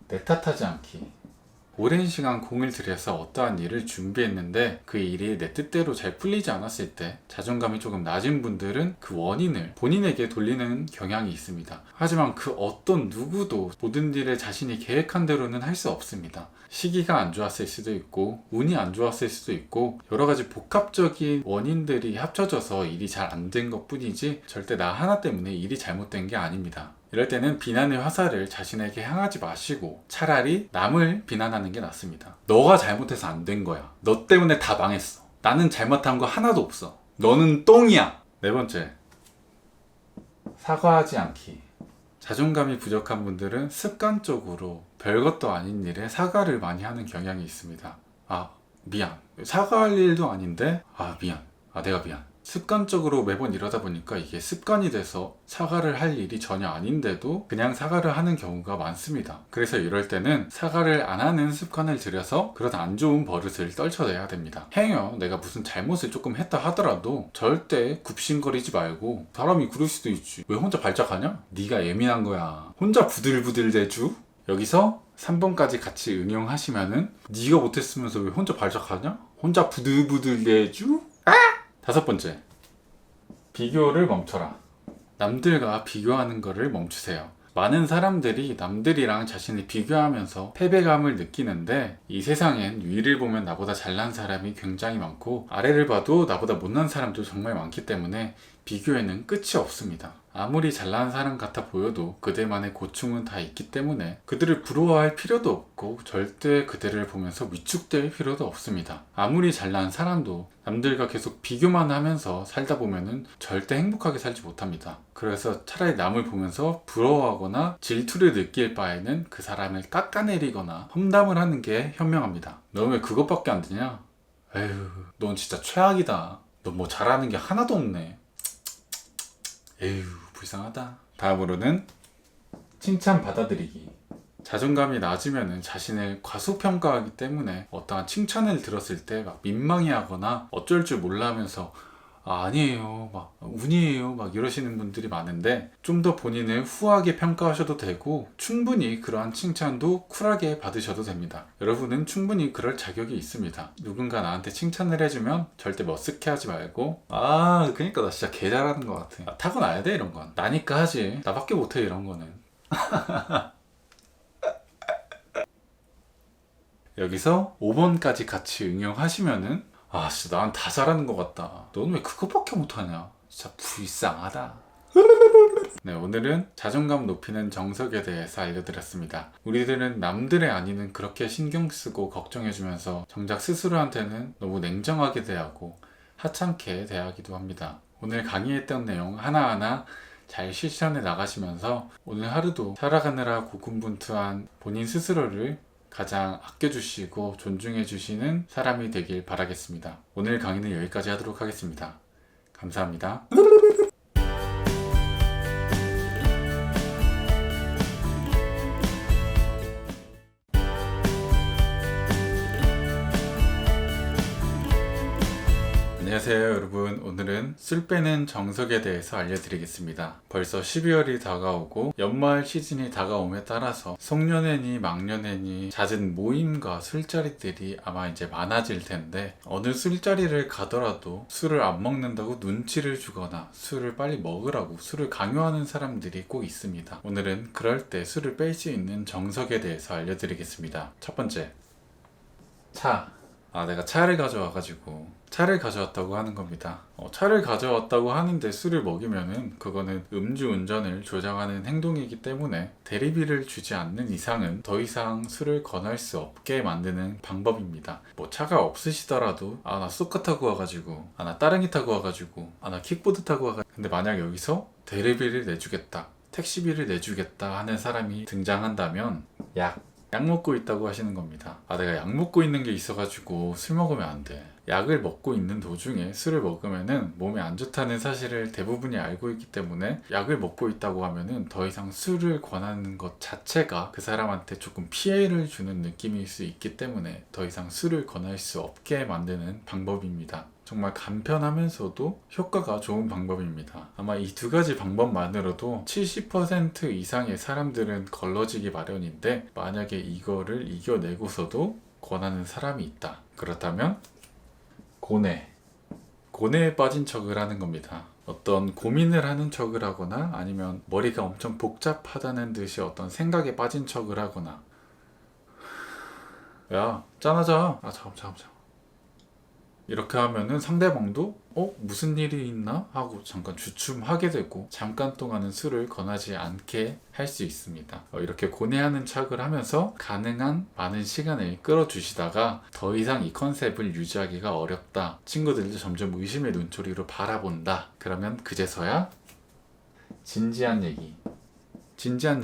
내 탓하지 않기. 오랜 시간 공을 들여서 어떠한 일을 준비했는데 그 일이 내 뜻대로 잘 풀리지 않았을 때 자존감이 조금 낮은 분들은 그 원인을 본인에게 돌리는 경향이 있습니다. 하지만 그 어떤 누구도 모든 일을 자신이 계획한 대로는 할 수 없습니다. 시기가 안 좋았을 수도 있고 운이 안 좋았을 수도 있고 여러 가지 복합적인 원인들이 합쳐져서 일이 잘 안 된 것 뿐이지 절대 나 하나 때문에 일이 잘못된 게 아닙니다. 이럴 때는 비난의 화살을 자신에게 향하지 마시고 차라리 남을 비난하는 게 낫습니다. 너가 잘못해서 안 된 거야. 너 때문에 다 망했어. 나는 잘못한 거 하나도 없어. 너는 똥이야. 네 번째, 사과하지 않기. 자존감이 부족한 분들은 습관적으로 별것도 아닌 일에 사과를 많이 하는 경향이 있습니다. 미안. 사과할 일도 아닌데 미안. 내가 미안. 습관적으로 매번 이러다 보니까 이게 습관이 돼서 사과를 할 일이 전혀 아닌데도 그냥 사과를 하는 경우가 많습니다. 그래서 이럴 때는 사과를 안 하는 습관을 들여서 그런 안 좋은 버릇을 떨쳐내야 됩니다. 행여 내가 무슨 잘못을 조금 했다 하더라도 절대 굽신거리지 말고, 사람이 그럴 수도 있지, 왜 혼자 발작하냐? 네가 예민한 거야. 혼자 부들부들 대주? 여기서 3번까지 같이 응용하시면은 네가 못했으면서 왜 혼자 발작하냐? 혼자 부들부들 대주? 다섯 번째, 비교를 멈춰라. 남들과 비교하는 것을 멈추세요. 많은 사람들이 남들이랑 자신을 비교하면서 패배감을 느끼는데, 이 세상엔 위를 보면 나보다 잘난 사람이 굉장히 많고 아래를 봐도 나보다 못난 사람도 정말 많기 때문에 비교에는 끝이 없습니다. 아무리 잘난 사람 같아 보여도 그들만의 고충은 다 있기 때문에 그들을 부러워할 필요도 없고 절대 그들을 보면서 위축될 필요도 없습니다. 아무리 잘난 사람도 남들과 계속 비교만 하면서 살다 보면은 절대 행복하게 살지 못합니다. 그래서 차라리 남을 보면서 부러워하거나 질투를 느낄 바에는 그 사람을 깎아내리거나 험담을 하는 게 현명합니다. 너 왜 그것밖에 안 되냐? 에휴, 넌 진짜 최악이다. 너 뭐 잘하는 게 하나도 없네. 에휴, 불쌍하다. 다음으로는 칭찬 받아들이기. 자존감이 낮으면 자신을 과소평가하기 때문에 어떠한 칭찬을 들었을 때 막 민망해하거나 어쩔 줄 몰라 하면서 아니에요, 막 운이에요, 막 이러시는 분들이 많은데 좀 더 본인을 후하게 평가하셔도 되고 충분히 그러한 칭찬도 쿨하게 받으셔도 됩니다. 여러분은 충분히 그럴 자격이 있습니다. 누군가 나한테 칭찬을 해주면 절대 머쓱해하지 말고 그러니까 나 진짜 개 잘하는 것 같아. 타고나야 돼 이런 건. 나니까 하지. 나밖에 못해 이런 거는. 여기서 5번까지 같이 응용하시면은 진짜 난 다 잘하는 것 같다. 너는 왜 그것밖에 못하냐? 진짜 불쌍하다. 네, 오늘은 자존감 높이는 정석에 대해서 알려드렸습니다. 우리들은 남들의 안위는 그렇게 신경 쓰고 걱정해주면서 정작 스스로한테는 너무 냉정하게 대하고 하찮게 대하기도 합니다. 오늘 강의했던 내용 하나하나 잘 실천해 나가시면서 오늘 하루도 살아가느라 고군분투한 본인 스스로를 가장 아껴주시고 존중해주시는 사람이 되길 바라겠습니다. 오늘 강의는 여기까지 하도록 하겠습니다. 감사합니다. 안녕하세요 여러분. 오늘은 술 빼는 정석에 대해서 알려드리겠습니다. 벌써 12월이 다가오고 연말 시즌이 다가옴에 따라서 송년회니 막년회니 잦은 모임과 술자리들이 아마 이제 많아질 텐데 어느 술자리를 가더라도 술을 안 먹는다고 눈치를 주거나 술을 빨리 먹으라고 술을 강요하는 사람들이 꼭 있습니다. 오늘은 그럴 때 술을 뺄 수 있는 정석에 대해서 알려드리겠습니다. 첫 번째, 차. 내가 차를 가져왔다고 하는 겁니다. 차를 가져왔다고 하는데 술을 먹이면은 그거는 음주운전을 조장하는 행동이기 때문에 대리비를 주지 않는 이상은 더 이상 술을 권할 수 없게 만드는 방법입니다. 뭐 차가 없으시더라도 나 쑥카 타고 와가지고 나 따릉이 타고 와가지고 나 킥보드 타고 와가지고 근데 만약 여기서 대리비를 내주겠다, 택시비를 내주겠다 하는 사람이 등장한다면 약 먹고 있다고 하시는 겁니다. 내가 약 먹고 있는 게 있어가지고 술 먹으면 안 돼. 약을 먹고 있는 도중에 술을 먹으면은 몸에 안 좋다는 사실을 대부분이 알고 있기 때문에 약을 먹고 있다고 하면은 더 이상 술을 권하는 것 자체가 그 사람한테 조금 피해를 주는 느낌일 수 있기 때문에 더 이상 술을 권할 수 없게 만드는 방법입니다. 정말 간편하면서도 효과가 좋은 방법입니다. 아마 이 두 가지 방법만으로도 70% 이상의 사람들은 걸러지기 마련인데 만약에 이거를 이겨내고서도 권하는 사람이 있다. 그렇다면 고뇌에 빠진 척을 하는 겁니다. 어떤 고민을 하는 척을 하거나 아니면 머리가 엄청 복잡하다는 듯이 어떤 생각에 빠진 척을 하거나 야 짠하자. 잠깐만. 이렇게 하면은 상대방도 무슨 일이 있나? 하고 잠깐 주춤하게 되고 잠깐 동안은 술을 권하지 않게 할 수 있습니다. 이렇게 고뇌하는 척을 하면서 가능한 많은 시간을 끌어주시다가 더 이상 이 컨셉을 유지하기가 어렵다. 친구들도 점점 의심의 눈초리로 바라본다. 그러면 그제서야 진지한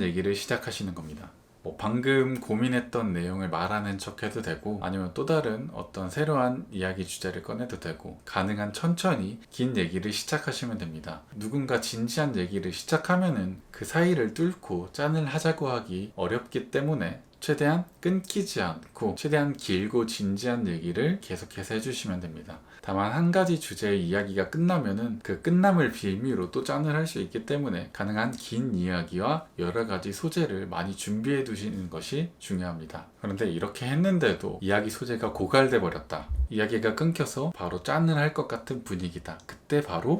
얘기를 시작하시는 겁니다. 방금 고민했던 내용을 말하는 척 해도 되고 아니면 또 다른 어떤 새로운 이야기 주제를 꺼내도 되고 가능한 천천히 긴 얘기를 시작하시면 됩니다. 누군가 진지한 얘기를 시작하면은 그 사이를 뚫고 짠을 하자고 하기 어렵기 때문에 최대한 끊기지 않고 최대한 길고 진지한 얘기를 계속해서 해주시면 됩니다. 다만 한 가지 주제의 이야기가 끝나면은 그 끝남을 빌미로 또 짠을 할 수 있기 때문에 가능한 긴 이야기와 여러 가지 소재를 많이 준비해 두시는 것이 중요합니다. 그런데 이렇게 했는데도 이야기 소재가 고갈돼 버렸다. 이야기가 끊겨서 바로 짠을 할 것 같은 분위기다. 그때 바로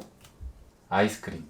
아이스크림.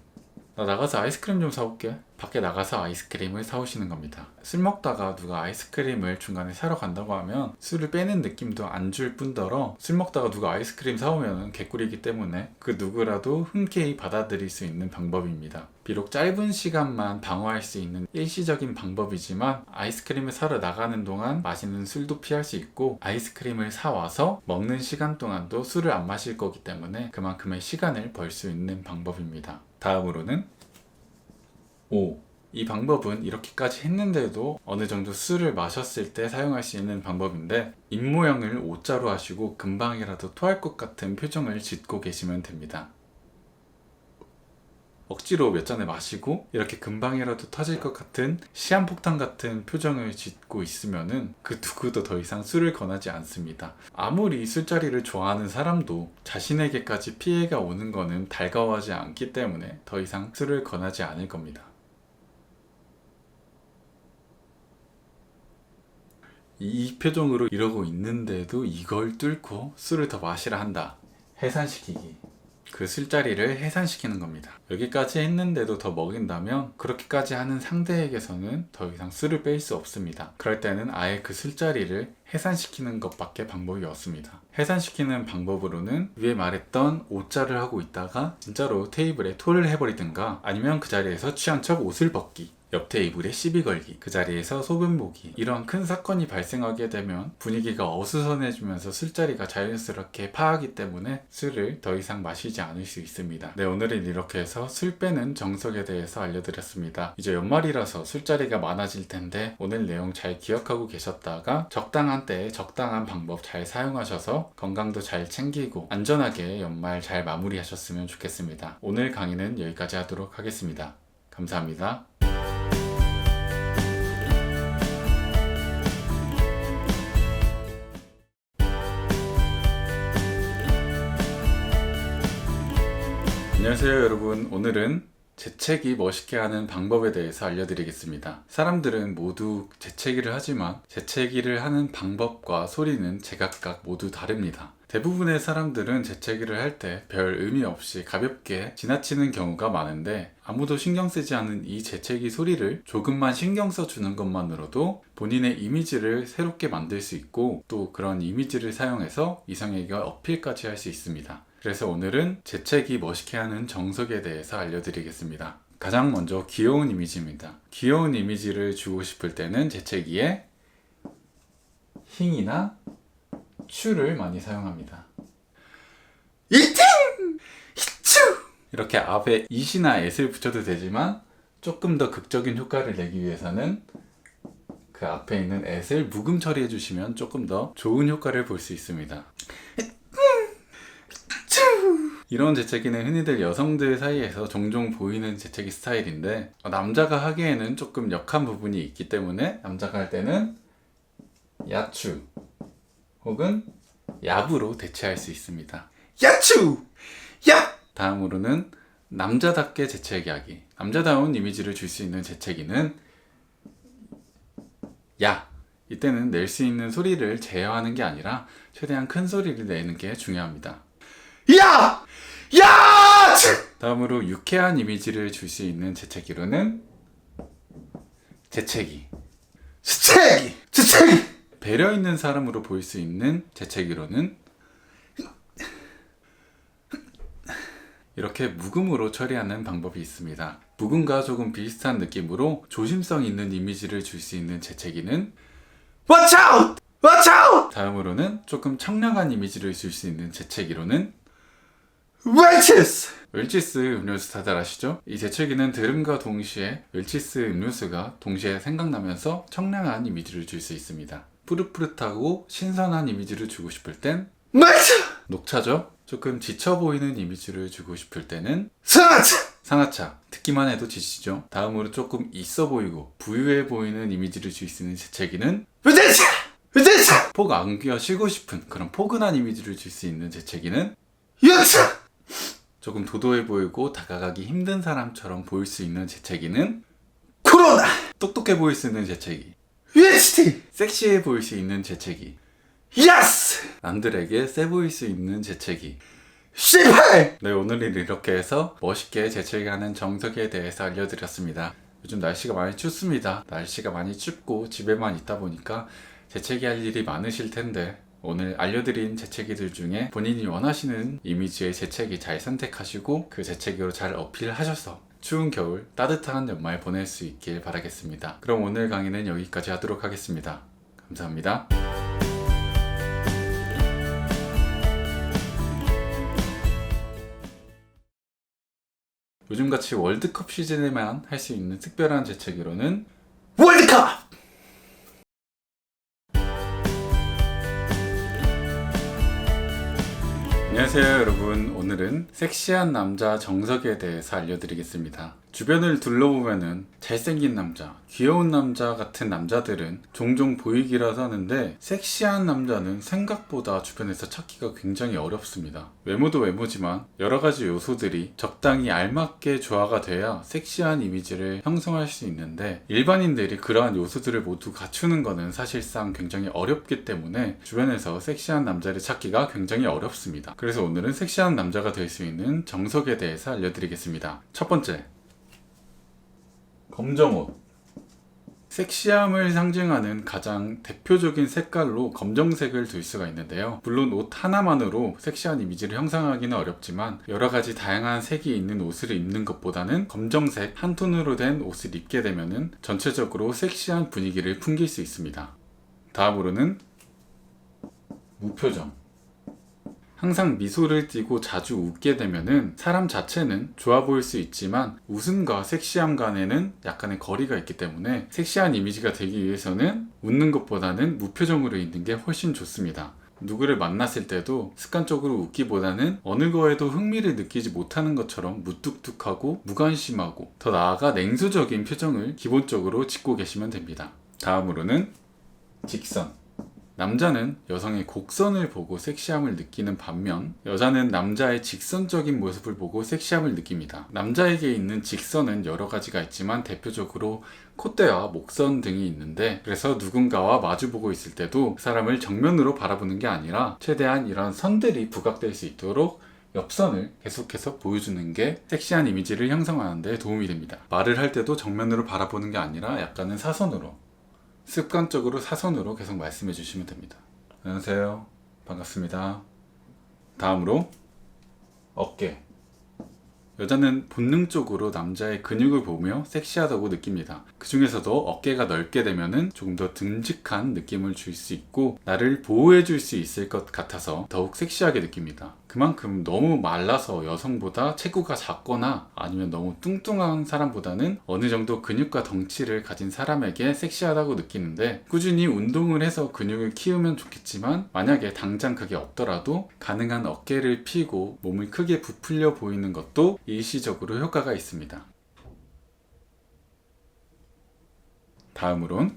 나 나가서 아이스크림 좀 사올게. 밖에 나가서 아이스크림을 사오시는 겁니다. 술 먹다가 누가 아이스크림을 중간에 사러 간다고 하면 술을 빼는 느낌도 안 줄 뿐더러 술 먹다가 누가 아이스크림 사오면 개꿀이기 때문에 그 누구라도 흔쾌히 받아들일 수 있는 방법입니다. 비록 짧은 시간만 방어할 수 있는 일시적인 방법이지만 아이스크림을 사러 나가는 동안 마시는 술도 피할 수 있고 아이스크림을 사와서 먹는 시간 동안도 술을 안 마실 거기 때문에 그만큼의 시간을 벌 수 있는 방법입니다. 다음으로는 5. 이 방법은 이렇게까지 했는데도 어느 정도 술을 마셨을 때 사용할 수 있는 방법인데 입모양을 O자로 하시고 금방이라도 토할 것 같은 표정을 짓고 계시면 됩니다. 억지로 몇 잔을 마시고 이렇게 금방이라도 터질 것 같은 시한폭탄 같은 표정을 짓고 있으면은 그 누구도 더 이상 술을 권하지 않습니다. 아무리 술자리를 좋아하는 사람도 자신에게까지 피해가 오는 거는 달가워하지 않기 때문에 더 이상 술을 권하지 않을 겁니다. 이 표정으로 이러고 있는데도 이걸 뚫고 술을 더 마시라 한다. 해산시키기. 그 술자리를 해산시키는 겁니다. 여기까지 했는데도 더 먹인다면 그렇게까지 하는 상대에게서는 더 이상 술을 뺄 수 없습니다. 그럴 때는 아예 그 술자리를 해산시키는 것밖에 방법이 없습니다. 해산시키는 방법으로는 위에 말했던 오자를 하고 있다가 진짜로 테이블에 토를 해버리든가 아니면 그 자리에서 취한 척 옷을 벗기, 옆 테이블에 시비 걸기, 그 자리에서 소변 보기, 이런 큰 사건이 발생하게 되면 분위기가 어수선해지면서 술자리가 자연스럽게 파하기 때문에 술을 더 이상 마시지 않을 수 있습니다. 네, 오늘은 이렇게 해서 술 빼는 정석에 대해서 알려드렸습니다. 이제 연말이라서 술자리가 많아질 텐데 오늘 내용 잘 기억하고 계셨다가 적당한 때에 적당한 방법 잘 사용하셔서 건강도 잘 챙기고 안전하게 연말 잘 마무리하셨으면 좋겠습니다. 오늘 강의는 여기까지 하도록 하겠습니다. 감사합니다. 안녕하세요 여러분. 오늘은 재채기 멋있게 하는 방법에 대해서 알려드리겠습니다. 사람들은 모두 재채기를 하지만 재채기를 하는 방법과 소리는 제각각 모두 다릅니다. 대부분의 사람들은 재채기를 할 때 별 의미 없이 가볍게 지나치는 경우가 많은데 아무도 신경 쓰지 않는 이 재채기 소리를 조금만 신경 써주는 것만으로도 본인의 이미지를 새롭게 만들 수 있고 또 그런 이미지를 사용해서 이성에게 어필까지 할 수 있습니다. 그래서 오늘은 재채기 멋있게 하는 정석에 대해서 알려드리겠습니다. 가장 먼저 귀여운 이미지입니다. 귀여운 이미지를 주고 싶을 때는 재채기에 힝이나 추를 많이 사용합니다. 이팅! 히추! 이렇게 앞에 이시나 앳을 붙여도 되지만 조금 더 극적인 효과를 내기 위해서는 그 앞에 있는 앳을 묵음 처리해 주시면 조금 더 좋은 효과를 볼 수 있습니다. 이런 재채기는 흔히들 여성들 사이에서 종종 보이는 재채기 스타일인데 남자가 하기에는 조금 역한 부분이 있기 때문에 남자가 할 때는 야추 혹은 얍으로 대체할 수 있습니다. 야추! 얍! 다음으로는 남자답게 재채기하기. 남자다운 이미지를 줄 수 있는 재채기는 야! 이때는 낼 수 있는 소리를 제어하는 게 아니라 최대한 큰 소리를 내는 게 중요합니다. 야! 야! 다음으로 유쾌한 이미지를 줄 수 있는 재채기로는 재채기. 재채기! 재채기! 배려 있는 사람으로 보일 수 있는 재채기로는 이렇게 묵음으로 처리하는 방법이 있습니다. 묵음과 조금 비슷한 느낌으로 조심성 있는 이미지를 줄 수 있는 재채기는 Watch out! Watch out! 다음으로는 조금 청량한 이미지를 줄 수 있는 재채기로는 웰치스! 웰치스 음료수 다들 아시죠? 이 재채기는 들음과 동시에 웰치스 음료수가 동시에 생각나면서 청량한 이미지를 줄 수 있습니다. 푸릇푸릇하고 신선한 이미지를 주고 싶을 땐 말차! 녹차죠? 조금 지쳐 보이는 이미지를 주고 싶을 때는 상하차! 상하차. 듣기만 해도 지치죠? 다음으로 조금 있어 보이고 부유해 보이는 이미지를 줄 수 있는 재채기는 으대차! 으대차! 폭 안겨 쉬고 싶은 그런 포근한 이미지를 줄 수 있는 재채기는 여차! 조금 도도해 보이고 다가가기 힘든 사람처럼 보일 수 있는 재채기는 코로나! 똑똑해 보일 수 있는 재채기 UHT! 섹시해 보일 수 있는 재채기 야스! 남들에게 세 보일 수 있는 재채기 C8! 네, 오늘은 이렇게 해서 멋있게 재채기하는 정석에 대해서 알려드렸습니다. 요즘 날씨가 많이 춥습니다. 날씨가 많이 춥고 집에만 있다 보니까 재채기 할 일이 많으실 텐데 오늘 알려드린 재채기들 중에 본인이 원하시는 이미지의 재채기 잘 선택하시고 그 재채기로 잘 어필하셔서 추운 겨울 따뜻한 연말 보낼 수 있길 바라겠습니다. 그럼 오늘 강의는 여기까지 하도록 하겠습니다. 감사합니다. 요즘같이 월드컵 시즌에만 할 수 있는 특별한 재채기로는 월드컵! 안녕하세요 안녕하세요 여러분. 오늘은 섹시한 남자 정석에 대해서 알려드리겠습니다. 주변을 둘러보면은 잘생긴 남자, 귀여운 남자 같은 남자들은 종종 보이기라도 하는데 섹시한 남자는 생각보다 주변에서 찾기가 굉장히 어렵습니다. 외모도 외모지만 여러가지 요소들이 적당히 알맞게 조화가 돼야 섹시한 이미지를 형성할 수 있는데 일반인들이 그러한 요소들을 모두 갖추는 것은 사실상 굉장히 어렵기 때문에 주변에서 섹시한 남자를 찾기가 굉장히 어렵습니다. 그래서 오늘은 섹시한 남자가 될 수 있는 정석에 대해서 알려드리겠습니다. 첫 번째, 검정옷. 섹시함을 상징하는 가장 대표적인 색깔로 검정색을 둘 수가 있는데요. 물론 옷 하나만으로 섹시한 이미지를 형성하기는 어렵지만 여러가지 다양한 색이 있는 옷을 입는 것보다는 검정색 한 톤으로 된 옷을 입게 되면은 전체적으로 섹시한 분위기를 풍길 수 있습니다. 다음으로는 무표정. 항상 미소를 띠고 자주 웃게 되면은 사람 자체는 좋아 보일 수 있지만 웃음과 섹시함 간에는 약간의 거리가 있기 때문에 섹시한 이미지가 되기 위해서는 웃는 것보다는 무표정으로 있는 게 훨씬 좋습니다. 누구를 만났을 때도 습관적으로 웃기보다는 어느 거에도 흥미를 느끼지 못하는 것처럼 무뚝뚝하고 무관심하고 더 나아가 냉소적인 표정을 기본적으로 짓고 계시면 됩니다. 다음으로는 직선. 남자는 여성의 곡선을 보고 섹시함을 느끼는 반면 여자는 남자의 직선적인 모습을 보고 섹시함을 느낍니다. 남자에게 있는 직선은 여러 가지가 있지만 대표적으로 콧대와 목선 등이 있는데 그래서 누군가와 마주보고 있을 때도 그 사람을 정면으로 바라보는 게 아니라 최대한 이런 선들이 부각될 수 있도록 옆선을 계속해서 보여주는 게 섹시한 이미지를 형성하는 데 도움이 됩니다. 말을 할 때도 정면으로 바라보는 게 아니라 약간은 사선으로, 습관적으로 사선으로 계속 말씀해 주시면 됩니다. 안녕하세요. 반갑습니다. 다음으로 어깨. 여자는 본능적으로 남자의 근육을 보며 섹시하다고 느낍니다. 그 중에서도 어깨가 넓게 되면은 조금 더 듬직한 느낌을 줄 수 있고 나를 보호해 줄 수 있을 것 같아서 더욱 섹시하게 느낍니다. 그만큼 너무 말라서 여성보다 체구가 작거나 아니면 너무 뚱뚱한 사람보다는 어느 정도 근육과 덩치를 가진 사람에게 섹시하다고 느끼는데 꾸준히 운동을 해서 근육을 키우면 좋겠지만 만약에 당장 그게 없더라도 가능한 어깨를 펴고 몸을 크게 부풀려 보이는 것도 일시적으로 효과가 있습니다. 다음으론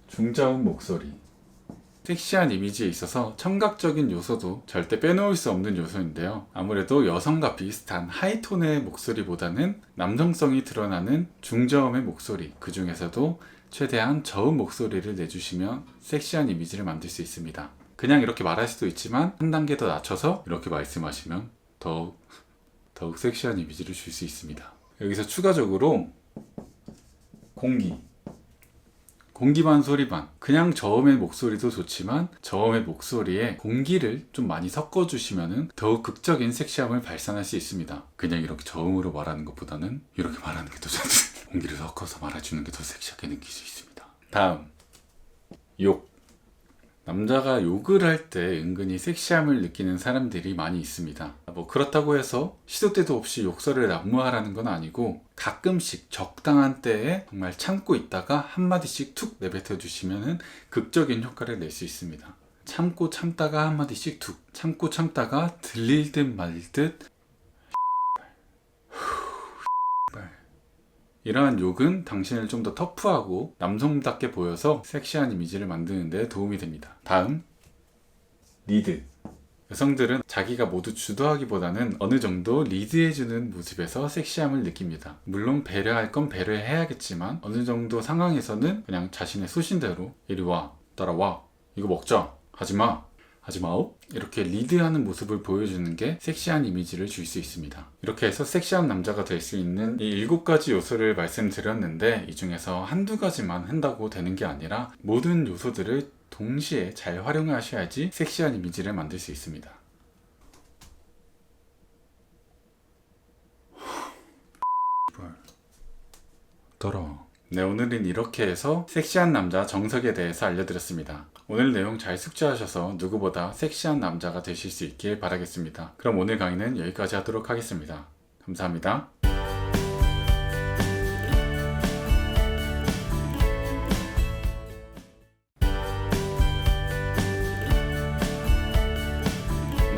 중저음 목소리. 섹시한 이미지에 있어서 청각적인 요소도 절대 빼놓을 수 없는 요소인데요. 아무래도 여성과 비슷한 하이톤의 목소리보다는 남성성이 드러나는 중저음의 목소리, 그 중에서도 최대한 저음 목소리를 내주시면 섹시한 이미지를 만들 수 있습니다. 그냥 이렇게 말할 수도 있지만 한 단계 더 낮춰서 이렇게 말씀하시면 더욱 섹시한 이미지를 줄 수 있습니다. 여기서 추가적으로 공기 반 소리 반. 그냥 저음의 목소리도 좋지만 저음의 목소리에 공기를 좀 많이 섞어주시면 더욱 극적인 섹시함을 발산할 수 있습니다. 그냥 이렇게 저음으로 말하는 것보다는 이렇게 말하는 게 더 좋습니다. 공기를 섞어서 말해주는 게 더 섹시하게 느낄 수 있습니다. 다음, 욕. 남자가 욕을 할 때 은근히 섹시함을 느끼는 사람들이 많이 있습니다. 그렇다고 해서 시도 때도 없이 욕설을 난무하라는 건 아니고 가끔씩 적당한 때에 정말 참고 있다가 한마디씩 툭 내뱉어 주시면 극적인 효과를 낼 수 있습니다. 참고 참다가 한마디씩 툭, 참고 참다가 들릴 듯 말 듯 이러한 욕은 당신을 좀 더 터프하고 남성답게 보여서 섹시한 이미지를 만드는 데 도움이 됩니다. 다음, 리드. 여성들은 자기가 모두 주도하기보다는 어느 정도 리드해주는 모습에서 섹시함을 느낍니다. 물론 배려할 건 배려해야겠지만 어느 정도 상황에서는 그냥 자신의 소신대로 이리 와, 따라와, 이거 먹자, 하지마, 하지마오? 이렇게 리드하는 모습을 보여주는 게 섹시한 이미지를 줄 수 있습니다. 이렇게 해서 섹시한 남자가 될 수 있는 이 7가지 요소를 말씀드렸는데 이 중에서 한두 가지만 한다고 되는 게 아니라 모든 요소들을 동시에 잘 활용하셔야지 섹시한 이미지를 만들 수 있습니다. 더러워. 네, 오늘은 이렇게 해서 섹시한 남자 정석에 대해서 알려드렸습니다. 오늘 내용 잘 숙지하셔서 누구보다 섹시한 남자가 되실 수 있길 바라겠습니다. 그럼 오늘 강의는 여기까지 하도록 하겠습니다. 감사합니다.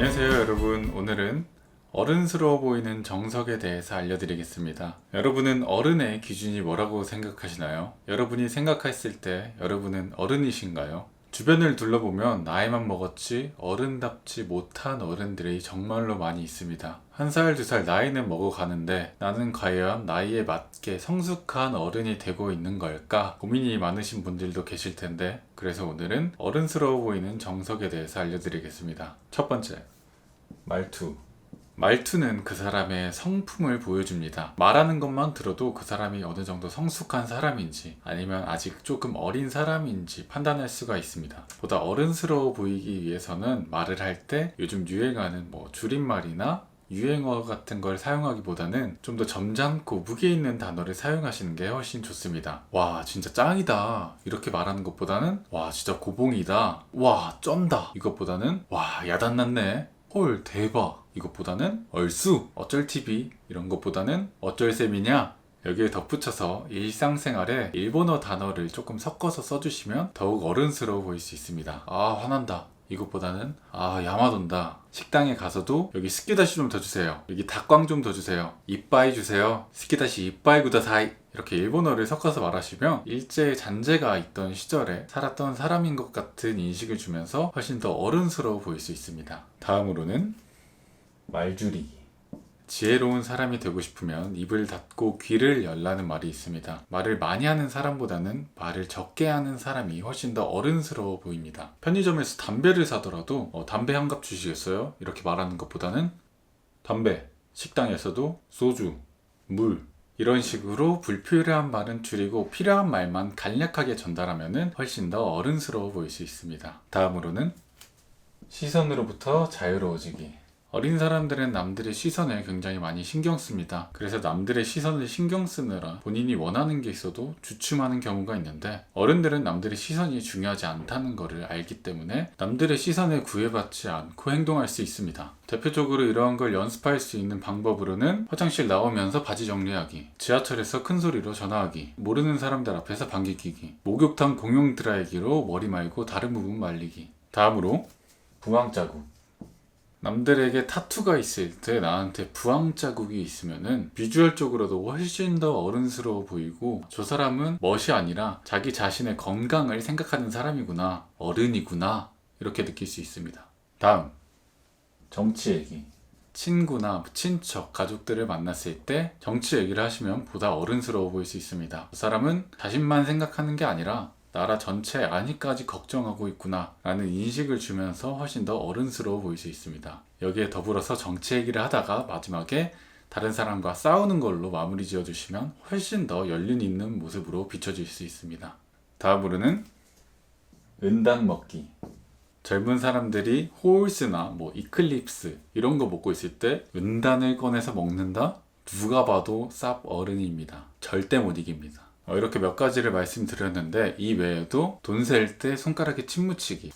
안녕하세요 여러분. 오늘은 어른스러워 보이는 정석에 대해서 알려드리겠습니다. 여러분은 어른의 기준이 뭐라고 생각하시나요? 여러분이 생각했을 때 여러분은 어른이신가요? 주변을 둘러보면 나이만 먹었지 어른답지 못한 어른들이 정말로 많이 있습니다. 1살, 2살 나이는 먹어가는데 나는 과연 나이에 맞게 성숙한 어른이 되고 있는 걸까? 고민이 많으신 분들도 계실 텐데, 그래서 오늘은 어른스러워 보이는 정석에 대해서 알려드리겠습니다. 첫 번째, 말투. 말투는 그 사람의 성품을 보여줍니다. 말하는 것만 들어도 그 사람이 어느 정도 성숙한 사람인지 아니면 아직 조금 어린 사람인지 판단할 수가 있습니다. 보다 어른스러워 보이기 위해서는 말을 할 때 요즘 유행하는 줄임말이나 유행어 같은 걸 사용하기보다는 좀 더 점잖고 무게 있는 단어를 사용하시는 게 훨씬 좋습니다. 와 진짜 짱이다 이렇게 말하는 것보다는 와 진짜 고봉이다, 와 쩐다 이것보다는 와 야단났네, 헐 대박 이것보다는 얼쑤 어쩔 TV 이런 것보다는 어쩔 셈이냐, 여기에 덧붙여서 일상생활에 일본어 단어를 조금 섞어서 써주시면 더욱 어른스러워 보일 수 있습니다. 아 화난다 이것보다는 아 야마돈다. 식당에 가서도 여기 스키다시 좀 더 주세요, 여기 닭광 좀 더 주세요, 이빠이 주세요, 스키다시 이빠이 구다사이, 이렇게 일본어를 섞어서 말하시면 일제의 잔재가 있던 시절에 살았던 사람인 것 같은 인식을 주면서 훨씬 더 어른스러워 보일 수 있습니다. 다음으로는 말줄이기. 지혜로운 사람이 되고 싶으면 입을 닫고 귀를 열라는 말이 있습니다. 말을 많이 하는 사람보다는 말을 적게 하는 사람이 훨씬 더 어른스러워 보입니다. 편의점에서 담배를 사더라도 담배 한 갑 주시겠어요? 이렇게 말하는 것보다는 담배, 식당에서도 소주, 물 이런 식으로 불필요한 말은 줄이고 필요한 말만 간략하게 전달하면 훨씬 더 어른스러워 보일 수 있습니다. 다음으로는 시선으로부터 자유로워지기. 어린 사람들은 남들의 시선을 굉장히 많이 신경 씁니다. 그래서 남들의 시선을 신경 쓰느라 본인이 원하는 게 있어도 주춤하는 경우가 있는데, 어른들은 남들의 시선이 중요하지 않다는 것을 알기 때문에 남들의 시선에 구애받지 않고 행동할 수 있습니다. 대표적으로 이러한 걸 연습할 수 있는 방법으로는 화장실 나오면서 바지 정리하기, 지하철에서 큰 소리로 전화하기, 모르는 사람들 앞에서 방귀 뀌기, 목욕탕 공용 드라이기로 머리 말고 다른 부분 말리기. 다음으로 부항 자국. 남들에게 타투가 있을 때 나한테 부항 자국이 있으면은 비주얼적으로도 훨씬 더 어른스러워 보이고, 저 사람은 멋이 아니라 자기 자신의 건강을 생각하는 사람이구나, 어른이구나 이렇게 느낄 수 있습니다. 다음, 정치 얘기. 친구나 친척, 가족들을 만났을 때 정치 얘기를 하시면 보다 어른스러워 보일 수 있습니다. 그 사람은 자신만 생각하는 게 아니라 나라 전체 안위까지 걱정하고 있구나 라는 인식을 주면서 훨씬 더 어른스러워 보일 수 있습니다. 여기에 더불어서 정치 얘기를 하다가 마지막에 다른 사람과 싸우는 걸로 마무리 지어주시면 훨씬 더 연륜 있는 모습으로 비춰질 수 있습니다. 다음으로는 은단 먹기. 젊은 사람들이 호울스나 이클립스 이런 거 먹고 있을 때 은단을 꺼내서 먹는다? 누가 봐도 쌉 어른입니다. 절대 못 이깁니다. 이렇게 몇 가지를 말씀드렸는데, 이 외에도 돈 셀 때 손가락에 침 묻히기,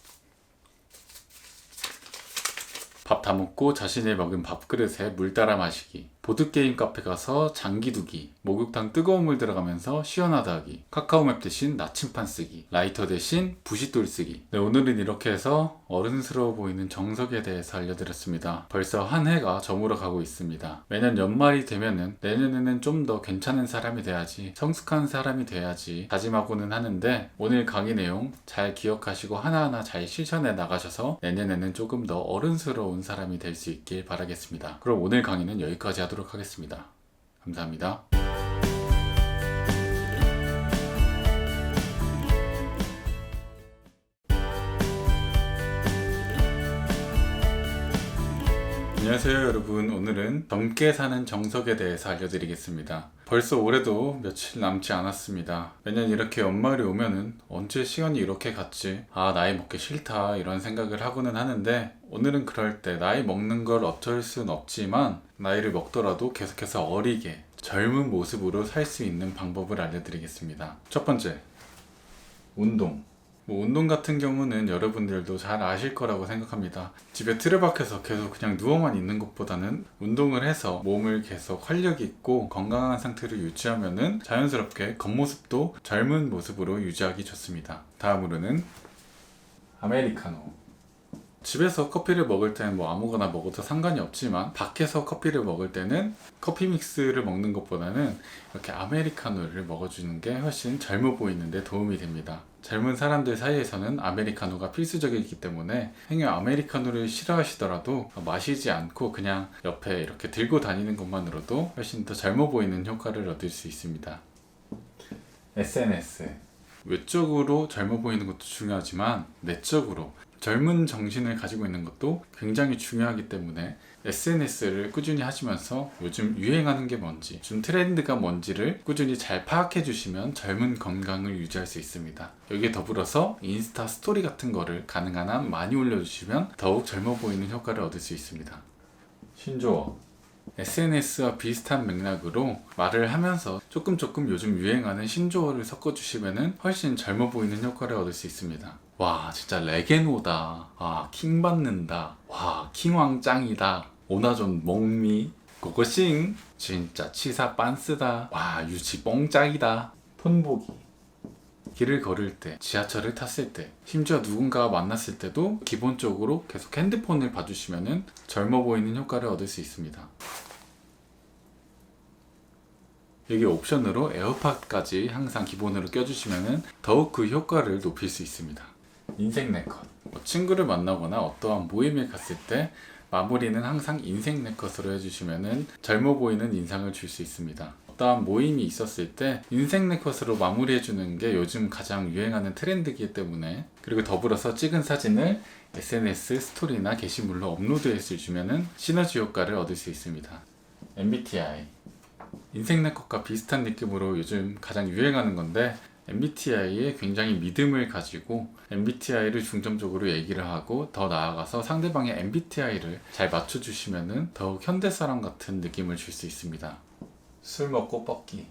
밥 다 먹고 자신이 먹은 밥그릇에 물 따라 마시기, 보드게임 카페 가서 장기 두기, 목욕탕 뜨거운 물 들어가면서 시원하다 하기, 카카오맵 대신 나침판 쓰기, 라이터 대신 부싯돌 쓰기. 네, 오늘은 이렇게 해서 어른스러워 보이는 정석에 대해서 알려드렸습니다. 벌써 한 해가 저물어 가고 있습니다. 매년 연말이 되면은 내년에는 좀 더 괜찮은 사람이 돼야지, 성숙한 사람이 돼야지 다짐하고는 하는데, 오늘 강의 내용 잘 기억하시고 하나하나 잘 실천해 나가셔서 내년에는 조금 더 어른스러운 사람이 될 수 있길 바라겠습니다. 그럼 오늘 강의는 여기까지 하도록 하겠습니다. 감사합니다. 안녕하세요 여러분. 오늘은 젊게 사는 정석에 대해서 알려드리겠습니다. 벌써 올해도 며칠 남지 않았습니다. 매년 이렇게 연말이 오면은 언제 시간이 이렇게 갔지, 아 나이 먹기 싫다 이런 생각을 하고는 하는데, 오늘은 그럴 때 나이 먹는 걸 어쩔 순 없지만 나이를 먹더라도 계속해서 어리게 젊은 모습으로 살 수 있는 방법을 알려드리겠습니다. 첫 번째, 운동. 운동 같은 경우는 여러분들도 잘 아실 거라고 생각합니다. 집에 틀에박혀서 계속 그냥 누워만 있는 것보다는 운동을 해서 몸을 계속 활력 있고 건강한 상태로 유지하면은 자연스럽게 겉모습도 젊은 모습으로 유지하기 좋습니다. 다음으로는 아메리카노. 집에서 커피를 먹을 때는 뭐 아무거나 먹어도 상관이 없지만 밖에서 커피를 먹을 때는 커피 믹스를 먹는 것보다는 이렇게 아메리카노를 먹어주는 게 훨씬 젊어 보이는데 도움이 됩니다. 젊은 사람들 사이에서는 아메리카노가 필수적이기 때문에 행여 아메리카노를 싫어하시더라도 마시지 않고 그냥 옆에 이렇게 들고 다니는 것만으로도 훨씬 더 젊어 보이는 효과를 얻을 수 있습니다. SNS. 외적으로 젊어 보이는 것도 중요하지만 내적으로 젊은 정신을 가지고 있는 것도 굉장히 중요하기 때문에 SNS를 꾸준히 하시면서 요즘 유행하는 게 뭔지, 요즘 트렌드가 뭔지를 꾸준히 잘 파악해 주시면 젊은 건강을 유지할 수 있습니다. 여기에 더불어서 인스타 스토리 같은 거를 가능한 한 많이 올려주시면 더욱 젊어 보이는 효과를 얻을 수 있습니다. 신조어. SNS와 비슷한 맥락으로 말을 하면서 조금 요즘 유행하는 신조어를 섞어주시면 훨씬 젊어 보이는 효과를 얻을 수 있습니다. 와 진짜 레게노다, 와 킹받는다, 와 킹왕 짱이다, 오나존 멍미, 고고싱, 진짜 치사 빤스다, 와 유치 뽕짱이다, 톤보기. 길을 걸을 때, 지하철을 탔을 때, 심지어 누군가와 만났을 때도 기본적으로 계속 핸드폰을 봐주시면 젊어 보이는 효과를 얻을 수 있습니다. 여기 옵션으로 에어팟까지 항상 기본으로 껴주시면 더욱 그 효과를 높일 수 있습니다. 인생 네컷. 친구를 만나거나 어떠한 모임에 갔을 때 마무리는 항상 인생 네컷으로 해주시면 젊어 보이는 인상을 줄 수 있습니다. 어떠한 모임이 있었을 때 인생 네컷으로 마무리해주는 게 요즘 가장 유행하는 트렌드이기 때문에, 그리고 더불어서 찍은 사진을 SNS 스토리나 게시물로 업로드해 주시면 시너지 효과를 얻을 수 있습니다. MBTI. 인생 네컷과 비슷한 느낌으로 요즘 가장 유행하는 건데, MBTI에 굉장히 믿음을 가지고 MBTI를 중점적으로 얘기를 하고 더 나아가서 상대방의 MBTI를 잘 맞춰주시면 더욱 현대사람 같은 느낌을 줄 수 있습니다. 술 먹고 뻗기.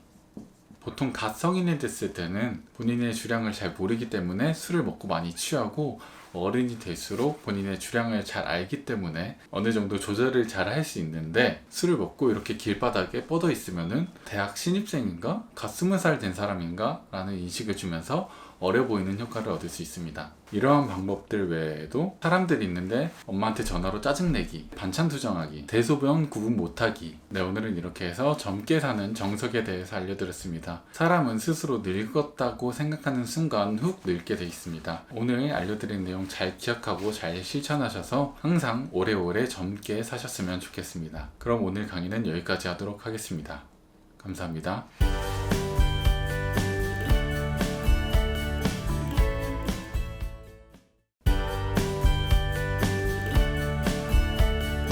보통 갓 성인이 됐을 때는 본인의 주량을 잘 모르기 때문에 술을 먹고 많이 취하고, 어른이 될수록 본인의 주량을 잘 알기 때문에 어느 정도 조절을 잘 할 수 있는데, 술을 먹고 이렇게 길바닥에 뻗어 있으면은 대학 신입생인가? 갓 20살 된 사람인가? 라는 인식을 주면서 어려 보이는 효과를 얻을 수 있습니다. 이러한 방법들 외에도 사람들이 있는데 엄마한테 전화로 짜증내기, 반찬 투정하기, 대소변 구분 못하기. 네, 오늘은 이렇게 해서 젊게 사는 정석에 대해서 알려드렸습니다. 사람은 스스로 늙었다고 생각하는 순간 훅 늙게 돼 있습니다. 오늘 알려드린 내용 잘 기억하고 잘 실천하셔서 항상 오래오래 젊게 사셨으면 좋겠습니다. 그럼 오늘 강의는 여기까지 하도록 하겠습니다. 감사합니다.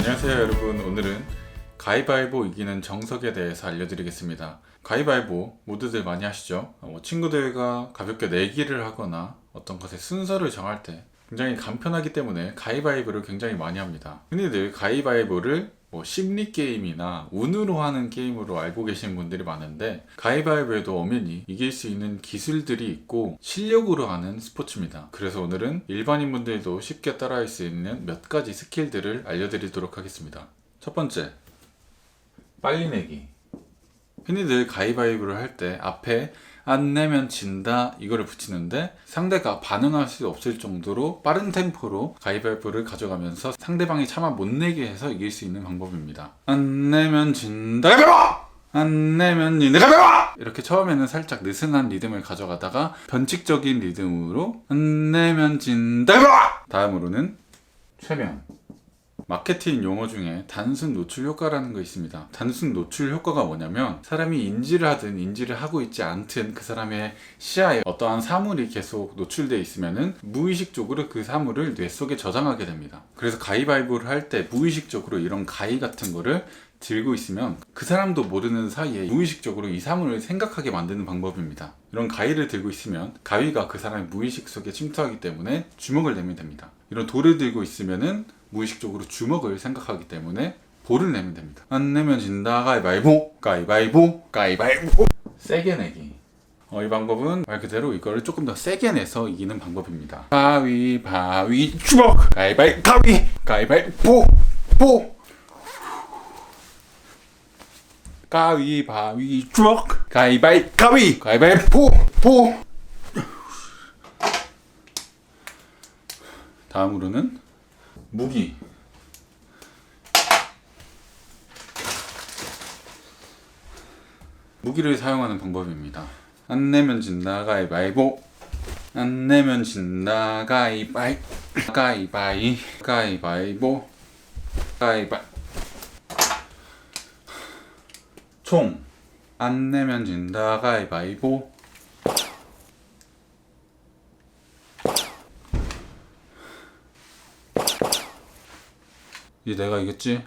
안녕하세요 여러분. 오늘은 가위바위보 이기는 정석에 대해서 알려드리겠습니다. 가위바위보 모두들 많이 하시죠? 친구들과 가볍게 내기를 하거나 어떤 것의 순서를 정할 때 굉장히 간편하기 때문에 가위바위보를 굉장히 많이 합니다. 흔히들 가위바위보를 심리 게임이나 운으로 하는 게임으로 알고 계신 분들이 많은데, 가위바위보에도 엄연히 이길 수 있는 기술들이 있고 실력으로 하는 스포츠입니다. 그래서 오늘은 일반인 분들도 쉽게 따라할 수 있는 몇 가지 스킬들을 알려드리도록 하겠습니다. 첫 번째, 빨리 내기. 흔히들 가위바위보를 할 때 앞에 안 내면 진다 이거를 붙이는데, 상대가 반응할 수 없을 정도로 빠른 템포로 가위바위보를 가져가면서 상대방이 차마 못 내게 해서 이길 수 있는 방법입니다. 안 내면 진다 가위바위보! 안 내면 진다 가위바위보! 이렇게 처음에는 살짝 느슨한 리듬을 가져가다가 변칙적인 리듬으로 안 내면 진다 가위바위보! 다음으로는 최면. 마케팅 용어 중에 단순 노출 효과라는 거 있습니다. 단순 노출 효과가 뭐냐면, 사람이 인지를 하든 인지를 하고 있지 않든 그 사람의 시야에 어떠한 사물이 계속 노출되어 있으면은 무의식적으로 그 사물을 뇌 속에 저장하게 됩니다. 그래서 가위바위보를 할 때 무의식적으로 이런 가위 같은 거를 들고 있으면 그 사람도 모르는 사이에 무의식적으로 이 사물을 생각하게 만드는 방법입니다. 이런 가위를 들고 있으면 가위가 그 사람의 무의식 속에 침투하기 때문에 주먹을 내면 됩니다. 이런 돌을 들고 있으면은 무의식적으로 주먹을 생각하기 때문에 볼을 내면 됩니다. 안 내면 진다 가위바위보, 가위바위보, 가위바위보. 세게 내기. 이 방법은 말 그대로 이거를 조금 더 세게 내서 이기는 방법입니다. 가위바위 주먹, 가위바위 가위, 가위바위보, 보. 가위바위 주먹, 가위바위 가위, 가위바위보, 보. 다음으로는 무기. 무기를 사용하는 방법입니다. 안 내면 진다 가위바위보. 안 내면 진다 가위바위. 가위바위. 가위바위보. 가위바위. 총. 안 내면 진다 가위바위보. 이제 내가 이겼지?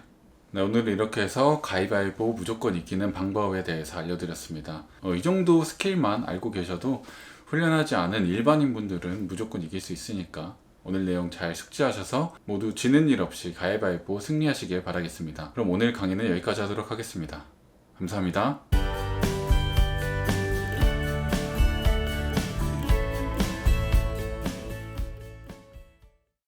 네, 오늘은 이렇게 해서 가위바위보 무조건 이기는 방법에 대해서 알려드렸습니다. 이 정도 스킬만 알고 계셔도 훈련하지 않은 일반인 분들은 무조건 이길 수 있으니까 오늘 내용 잘 숙지하셔서 모두 지는 일 없이 가위바위보 승리하시길 바라겠습니다. 그럼 오늘 강의는 여기까지 하도록 하겠습니다. 감사합니다.